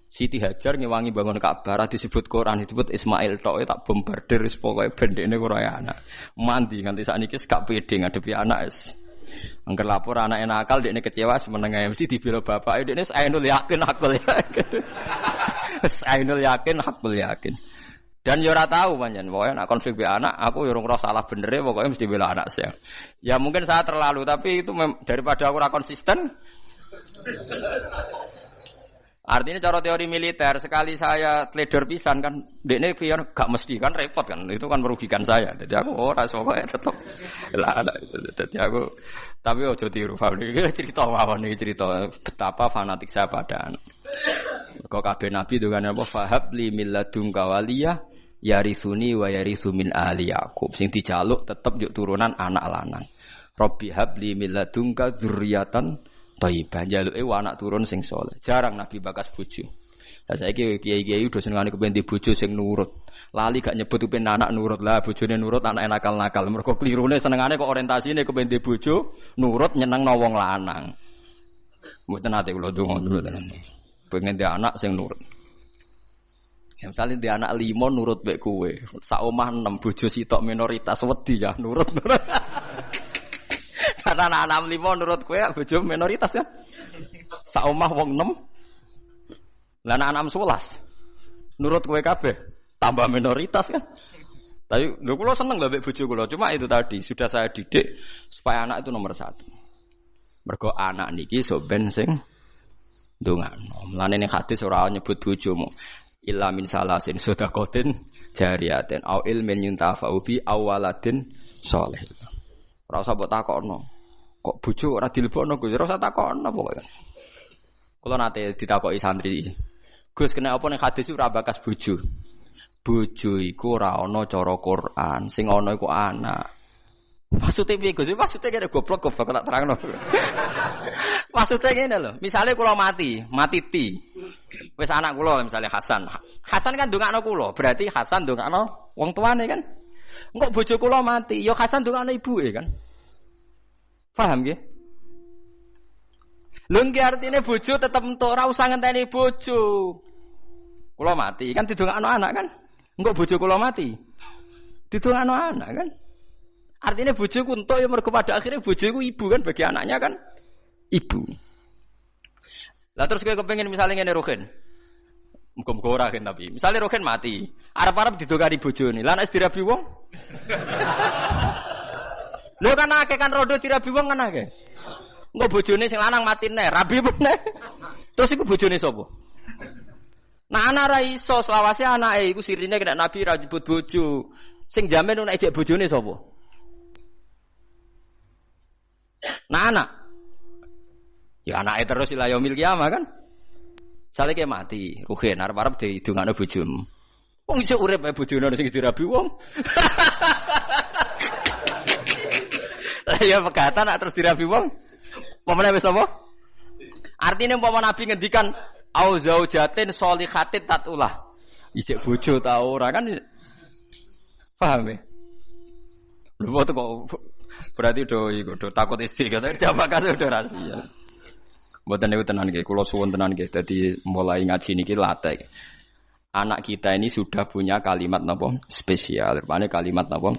Siti Hajar ngewangi bangun Ka'bah disebut Quran disebut Ismail tok tak bombardir wis pokoke bendekne ora anak. Mandi nganti sakniki gak pede ngadepi anak wis. Angger lapor anake nakal dekne kecewa semeneng ae mesti dibela bapake dekne ainul yakin hakul yakin. Ainul yakin hakul yakin. Dan yo ora tau pancen pokoke nek konflik be anak aku yo ora salah benere pokoke mesti bela anak saya. Ya mungkin saya terlalu tapi itu daripada aku ora konsisten. Artinya cara teori militer sekali saya teledor pisan kan dekne pian gak mesti kan repot kan itu kan merugikan saya. Jadi aku ora pokoke tetep lah jadi aku tapi ojo tiru Fabri cerita mawon iki cerita betapa fanatik saya pada anak. Kok kabeh nabi dengan apa fahab li milladunka waliyah yarithuni wa yarithu min ali Yaqub sing dijaluk tetep yuk turunan anak lanang. Rabbi habli milladunka dzurriatan thayyibah jaluke anak turun sing saleh. Jarang Nabi bakas bojo. Lah saiki kiai-kiai udah senengane kepen di bojo sing nurut. Lali gak nyebut kepen anak nurut lah, bojone nurut anake nakal-nakal. Mergo klirune senengane kok orientasine kepen di bojo nurut nyenengno wong lanang. Mboten ate kula donga dulu tenan. Pengen di anak sing nurut. Ya misale di anak 5 nurut mek kowe. Sak omah 6 bojo sitok minoritas wedi ya nurut. Karena anak 5 nurut kowe bojo minoritas kan. Sak omah wong 6. Lah anak 11. Nurut kowe kabeh tambah minoritas kan. Tapi lho kula seneng lho mbek bojo kula. Cuma itu tadi sudah saya didik supaya anak itu nomor 1. Mergo anak niki sok ben sing ndongano. Mulane ning hadis ora nyebut bojomu. Illa min salasin sedaqatin jariyatin au ilmin yuntafa'u bi awaladin sholih. Ora usah mbok takokno. Kok bojo ora dilebokno Gus? Ora usah takokno pokoke. Kula nate ditakoki santri. Gus kena apa ning hadis ora bakas bojo. Bojo iku ora ana cara Quran, sing ana iku anak. Maksudnya piye Gus? Maksudnya kene goblok tak terangno. Maksudnya ngene lho, misale kula mati ti. Wis anak kula misale Hasan. Hasan kan ndongakno kula, berarti Hasan ndongakno wong tuane kan. Engko bojo kula mati, ya Hasan ndongakno ibuke kan. Paham nggih? Lho nggih artine bojo tetep entuk ora usah ngenteni bojo. Kula mati kan didongakno anak kan. Engko bojo kula mati. Didongakno anak kan. Artinya bojoku entuk ya mergo pada akhirnya bojoku ibu kan bagi anaknya kan ibu. Lah terus kowe kepengin misale ngene Rohin. Muga-muga ora kan tapi. Misale Rohin mati, arep-arep didongani bojone. Lah nek dirabi wong. Lho kan akeh kan rondo dirabi wong kan akeh. Engko bojone sing lanang mati neh, rabi meneh. Terus iku bojone sapa? Nah anak ra iso selawase anake iku sirine kena Nabi ra nyebut bojo. Sing jamin nek ejek bojone sapa? Nah anak. Ya anake terus ila yaumil kiamah kan. Sale ke mati, ruhen arep-arep didongakno bojomu. Wong isih urip ae bojone sing dirabi wong. Lah ya pegatan nak terus dirabi wong. Pemene wis apa? Artine umpama Nabi ngendikan au zaujatin sholihatin tatulah. Ijek bojo ta ora kan? Paham ya? Lho kok berarti do takut istri kata jamaah kasih udah rahasia. Mboten niku tenan nggih, kula suwun tenan nggih. Dadi mulai ngaji niki latih. Anak kita ini sudah punya kalimat napa spesial. Rupane kalimat napa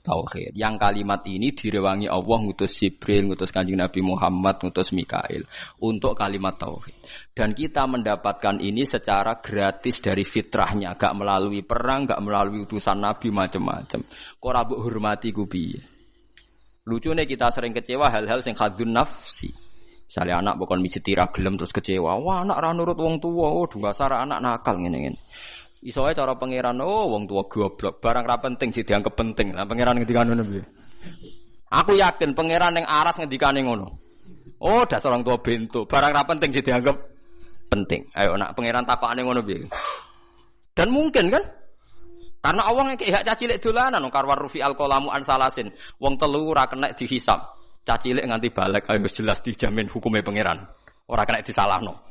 tauhid. Yang kalimat ini direwangi Allah ngutus Jibril, ngutus Kanjeng Nabi Muhammad, ngutus Mikail untuk kalimat tauhid. Dan kita mendapatkan ini secara gratis dari fitrahnya, gak melalui perang, gak melalui utusan Nabi macam-macam. Kok ora mbok hormati ku piye? Lucune kita sering kecewa hal-hal sing khadzun nafsi. Misalnya anak bukan mijiti ra gelem terus kecewa. Wah, anak ra nurut wong tua, oh dungasar anak nakal ngene-ngene. Iso ae cara pangeran, oh wong tua goblok, barang ra penting sih dianggap penting. Lah pangeran ngendikane ngono piye? Aku yakin pangeran ning aras ngendikane ngono. Oh, dasar orang tua bento, barang ra penting sih dianggap penting. Ayo nak pangeran takokane ngono piye? Dan mungkin kan? Karena Allah ngekek hak cacilik dolanan karwar rufi alqalamu an salasin. Wong telu ora kena dihisab. Cacilik nganti balik ayo jelas dijamin hukumnya pangeran. Ora kena disalahno.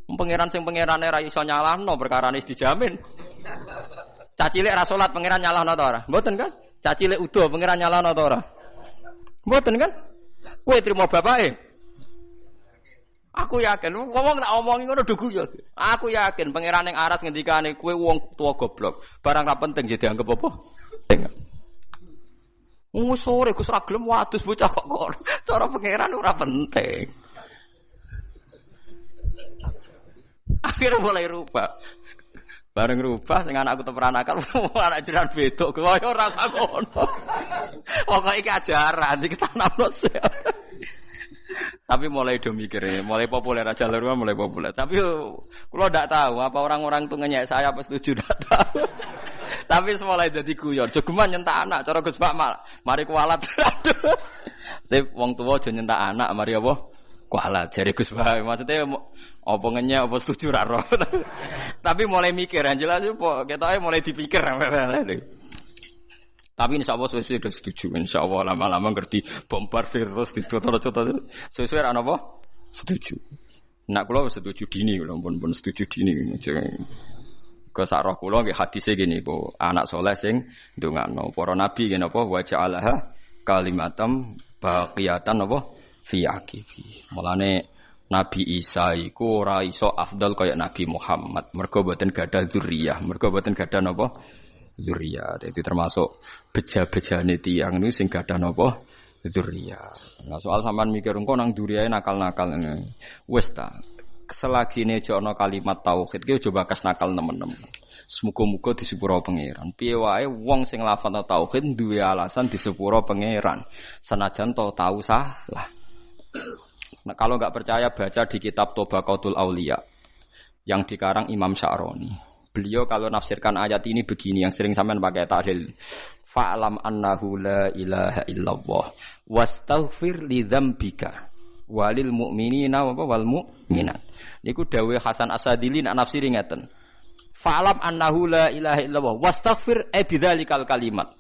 Pangeran sing pangerane ra iso nyalahno perkarane dijamin. Cacilik ra salat pangeran nyalahno ta ora? Mboten kan? Cacilik udo pangeran nyalahno ta ora? Mboten kan? Kowe trimo bapake. Aku yakin wong tak omongi ngono dugu ya. Aku yakin pangeran ning aras ngendikane kowe wong tua goblok. Barang ra penting jadi dianggap apa? Penting. Sore Gus ra gelem wadus bocah kok cara pangeran ora penting. Akhirnya mulai rubah. Bareng rubah sing anakku temeran akal anak jiran bedok kaya ora ngono. Pokoke iki ajaran iki tanamno. Tapi mulai do mikir, mulai populer aja luar mulai populer. Tapi kula ndak tahu apa orang-orang itu ngenyek saya apa setuju ndak tahu. Tapi mulai jadi guyon. Jogeman nyentak anak cara Gus Bakmal. Mari kualat. Tapi wong tuwa aja nyentak anak, mari apa? Kualat jare Gus Bak. Maksudnya apa ngenyek apa setuju ra roh. Tapi mulai mikir, jelas apa ketoke mulai dipikir. Tapi insyaallah sesuai sudah setuju. Insyaallah lama-lama ngerti bombardir terus ditutur-tutur. Sesuai ana apa? Setuju. Nak kula setuju dini, kula pun setuju dini. Ke sak roh kula nggih hadise ngene iku, anak saleh sing ndongakno. Para nabi ngene apa wa ja'alaha kalimatam baqiyatan apa fi aqibi. Mulane Nabi Isa iku ora iso afdal kaya Nabi Muhammad. Mergo boten gadah dzurriyyah, mergo boten gadah napa? Dzurriyyah. Dadi termasuk beja-bejane tiyang niku sing gadah napa? Dzurriyyah. Nah soal sampean mikir engko nang dzurriyahe nakal-nakal ngene. Wis ta. Selagine aja ana kalimat tauhid ki aja bakas nakal nemen-nemen. Semoga-moga disepuro pangeran. Piye wae wong sing lafadzna tauhid duwe alasan disepuro pangeran. Senajan to tahu salah. Nah, kalau enggak percaya baca di kitab Tobaqatul Auliya yang dikarang Imam Sya'rani. Beliau kalau nafsirkan ayat ini begini yang sering sampean pakai tahlil. Fa'lam annahu la ilaha illallah wastaghfir li dzambika walil mu'minina wal mu'minat. Niku dawuh Hasan As-Sadili nak nafsiri ngeten. Fa'lam annahu la ilaha illallah wastaghfir bidzalikal kalimat.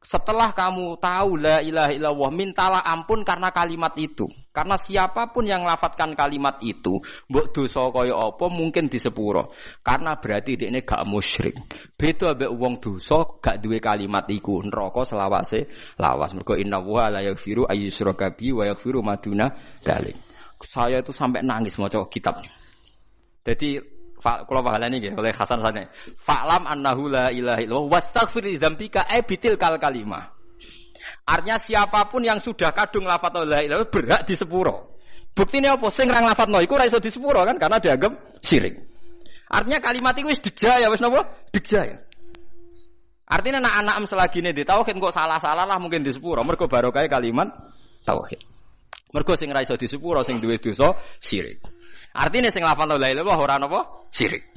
Setelah kamu tahu la ilaha illallah, mintalah ampun karena kalimat itu. Karena siapapun yang lafadzkan kalimat itu, mbok dosa kaya apa mungkin disepuro. Karena berarti dekne gak musyrik. Beda ambek wong dosa gak duwe kalimat iku, neraka selawase lawas. Mergo innallaha la yaghfiru ayyushraka bihi wa yaghfiru ma duna dzalik. Saya itu sampai nangis maca kitabnya. Jadi kula pahalane nggih oleh Hasan Sane. Fa'lam annahu la ilaha illallah wastaghfir li dzambika bitil kal kalimah. Artinya siapapun yang sudah kadung lafadz la ilaha illallah berhak disepuro. Buktine apa sing ra lafadzno iku ora iso disepuro kan karena dianggap syirik. Artinya kalimat iku wis digja ya wis napa? Digja ya. Artinya anak-anak selagine di tauhid kok salah-salah lah mungkin disepuro mergo barokah kalimat tauhid. Mergo sing ra iso disepuro sing duwe dosa syirik. Artinya sing lafal la ilaha illallah ora napa syirik.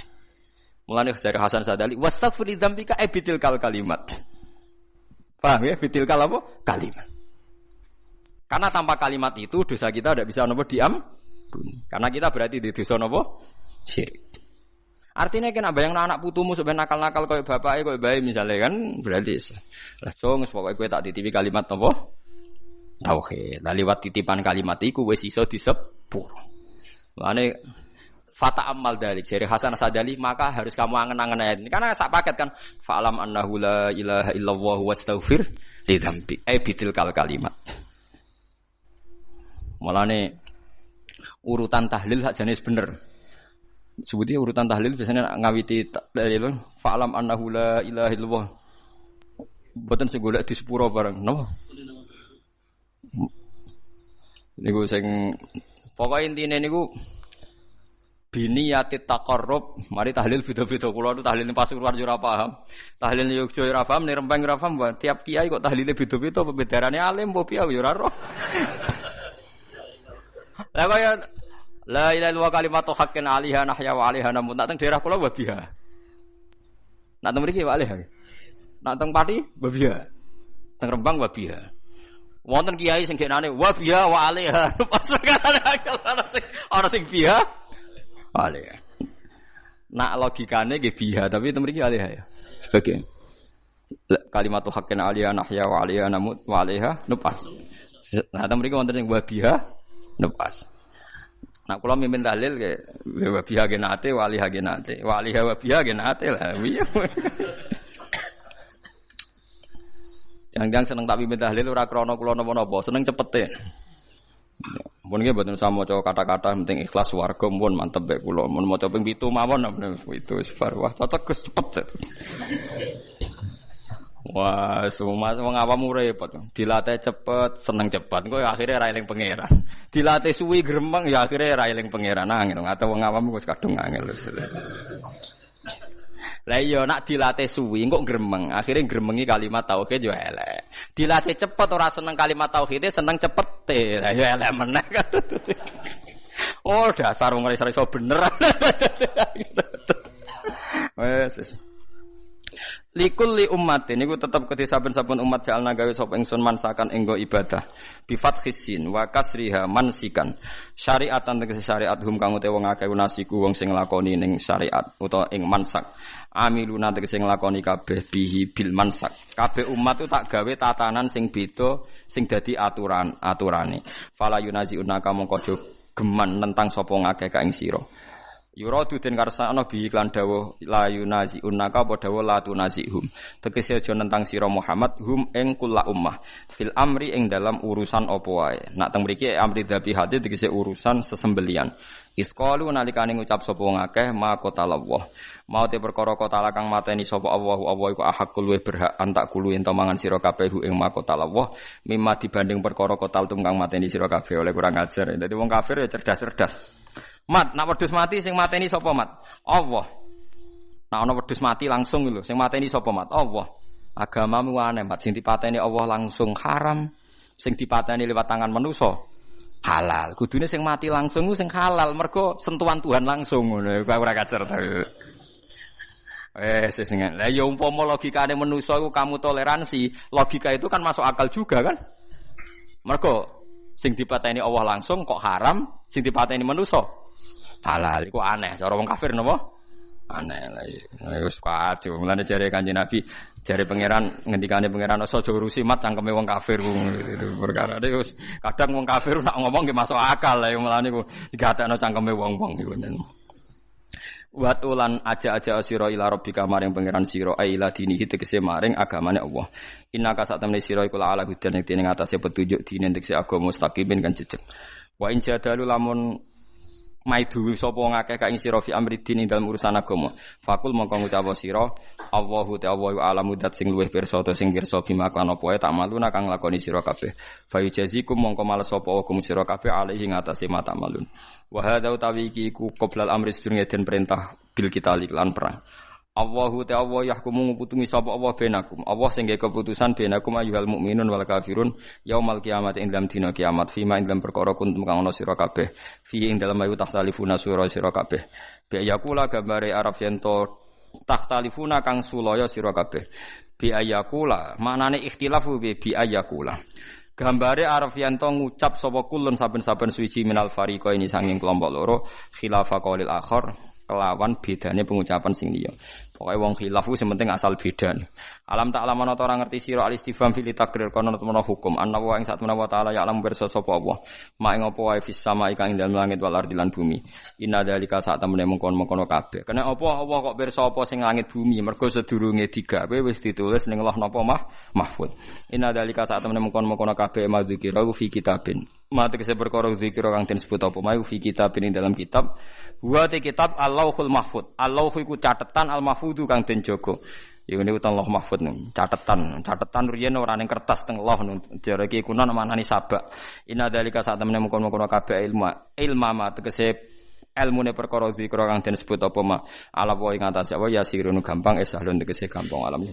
Mulane dari Hasan Sadali wastaghfir lidzambika bitil kalimat. Paham ya bitil apa? Kalimat. Karena tanpa kalimat itu dosa kita tidak bisa napa diampuni. Karena kita berarti di dosa napa syirik. Artinya kan bayang anak putumu sampai nakal-nakal koyo bapake koyo bae misalnya kan berarti lah song pokoke kowe tak titipi kalimat napa tauhid. Lah liwat titipan kalimat iku wis iso disepur. Mulane fata amal dalik dari Hasan Sadali maka harus kamu angen-angen ayat ini karena sak paket kan fa'lam annahu la ilaha illallah wastaghfir lidzambi bitil kalimat. Mulane urutan tahlil sakjane bener. Sebutnya urutan tahlil biasanya ngawiti tahlil fa'lam annahu la ilaha illallah. Mboten sing golek di sepuro bareng, napa? Niku sing pokoke intine niku biniyati taqarrub, mari tahlil beda-beda kula nu tahlil Pasuruan yo ora paham. Tahlil Yogya ora paham, ning Rembang ora paham, tiap kiai kok tahlile beda-beda pembedarane alim apa piye yo ora roh. Lah kaya la ilaha illallah kalimatu haqqin 'alaiha nahya wa 'alaiha namut. Nak teng daerah kula wabiha. Nak teng mriki wa 'alaiha. Nak teng Pati wabiha. Teng Rembang wabiha. Wonten kiai sing genane wabiha wa 'alaiha. Pas ana sing biha 'alaiha. Nak logikane nggih biha, tapi teng mriki 'alaiha ya. Sebagai kalimatu haqqin 'alaiha nahya wa 'alaiha namut wa 'alaiha nupas. Nah teng mriki wonten sing wabiha nupas. Nah, kalau mimpin tahlil kayak wabiha genate, waliha genate, waliha wabiha genate lah. Yang seneng tak mimpin tahlil ora krana kula napa-napa, seneng cepete. Mun nggih mboten usah maca kata-kata penting ikhlas warga mun mantep bae kula. Mun maca ping 7 mawon itu bar wah cocok cepet. Wah, semua wong awam repot. Dilatih cepet, seneng cepet. Engko akhire ra eling pangeran. Dilatih suwi gremeng ya akhire ra eling pangeran angel. Atau wong awam wis kadung angel. Lah iya nak dilatih suwi engko gremeng, akhire gremengi kalimat tauhid yo elek. Dilatih cepet ora seneng kalimat tauhid, seneng cepete. Lah yo elek meneh. Oh, dasar wong iso bener. Wes. Likulli ummatin niku tetep kedhe saben-saben umat jalna gawe sapa ingsun mansakan enggo ibadah bi fathis sin wa kasriha mansikan syariatan tegese syariat hum kang utawa wong akeh nasiku wong sing nglakoni ning syariat utawa ing mansak amiluna tegese nglakoni kabeh bihi bil mansak kabeh umat itu tak gawe tatanan sing beda sing dadi aturane fala yunaziuna mongko geman tentang sapa ngakeh ka ing sira Yuradu den karsana bi iklan dawuh la yunazi unnaka apa dawuh la tunazihum. Tegese aja nentang sira Muhammad hum ing kula ummah fil amri ing dalam urusan apa wae. Nak teng mriki amri dzabihati tegese urusan sesembelian. Isqalu nalikane ngucap sapa wong akeh ma qatallah. Mau te perkara kota kang mateni sapa Allah iku ahakul luwih berhak antak kulu ento mangan sira kabeh ing ma qatallah mimma dibanding perkara kotal tum kang mateni sira kabeh oleh kurang ajar. Dadi wong kafir ya cerdas-cerdas. Mat, nak wedhus mati sing mateni sapa mat? Allah. Nak ana wedhus mati langsung lho, sing mateni sapa mat? Allah. Agamamu aneh mat, sing dipateni Allah langsung haram, sing dipateni lewat tangan manusa halal. Kudune sing mati langsung ku sing halal, mergo sentuhan Tuhan langsung ngono. Ora kacer ta. Sing lah ya umpama logikane manusa iku kamu toleransi, logika itu kan masuk akal juga kan? Mergo sing dipateni Allah langsung kok haram, sing dipateni manusa halal. Iku aneh cara wong kafir napa? Aneh lah. Wis kacau. Mulane jare Kanjeng Nabi, jare pangeran ngendikane pangeran aja urusi mat cangkeme wong kafir itu perkara iki wis kadang wong kafir nak ngomong nggih masuk akal lah mulane ku digatekno cangkeme wong-wong iku. Watulan aja-aja sira ila rabbika maring pangeran sira aila dinihi tegese maring agamane Allah. Innaka satamne sira iku ala hudan ing atase petunjuk dine tegese agama mustaqimin kan jejeg. Wa in jadalu lamun maidu sapa ngakeh ka ing sira fi amri din ing dalem urusan agama. Fakul mongko ngucap sira Allahu ta'ala alamu dat sing luwih pirsa ta sing pirsa bima kan apa tak maluna kang lakoni sira kabeh. Fa yujazikum mongko males sapa hukum sira kabeh alaihi ing atase mata malun. Wa hadza utawi iki iku qoblal amri sedurunge den perintah bil kita lan perang. Allahu ta'ala yahkumu nguputumi sapa Allah benakum. Allah sing gawe keputusan benakum ayyuhal mukminun wal kafirun yaumal kiamat ing dalam dina kiamat fima ing dalam perkara kuntum kang ana sira kabeh fi ing dalam ayu takhtalifuna sira kabeh bi ayakula gambare arab yen to takhtalifuna kang sulaya sira kabeh bi ayakula maknane ikhtilafu bi ayakula gambare arab yen to ngucap sapa kulun saben-saben suci minal fariqa ini sanging kelompok loro khilafa qaulil akhar kelawan bedane pengucapan sing liya. Pokoke wong khilaf ku sing penting asal beda. Alam tak alamana ora ngerti sira al-istifham fil takrir kono temen hukum. Anna wa ing sak menawa taala ya alam pirsa sapa Allah. Mak ing apa wae fis sama ing dalem langit wal ardi lan bumi. Inna dalika sak temene mengkon-mengkono kabeh. Kene apa Allah kok pirsa apa sing langit bumi mergo sedurunge digawe wis ditulis ning Allah napa mahfud. Inna dalika sak temene mengkon-mengkono kabeh madzikira fi kitabin. Mate kese perkara zikira kang den sebut apa mayu fi kitabin ing dalam kitab. Wa te kitab Allahul Mahfud. Allah iku catetan al-mahfudu kang den jaga. Iku niku teng Allah Mahfud niku. Catetan riyen ora ning kertas teng Allah niku. Jareke kuno manani sabak. Inna dalika sak temene mengkon-mengkon kabeh ilma ma tegese ilmune perkara zikra kang den sebut apa ma ala wa ing atase apa ya sirun gampang esahlun tegese gampang alam.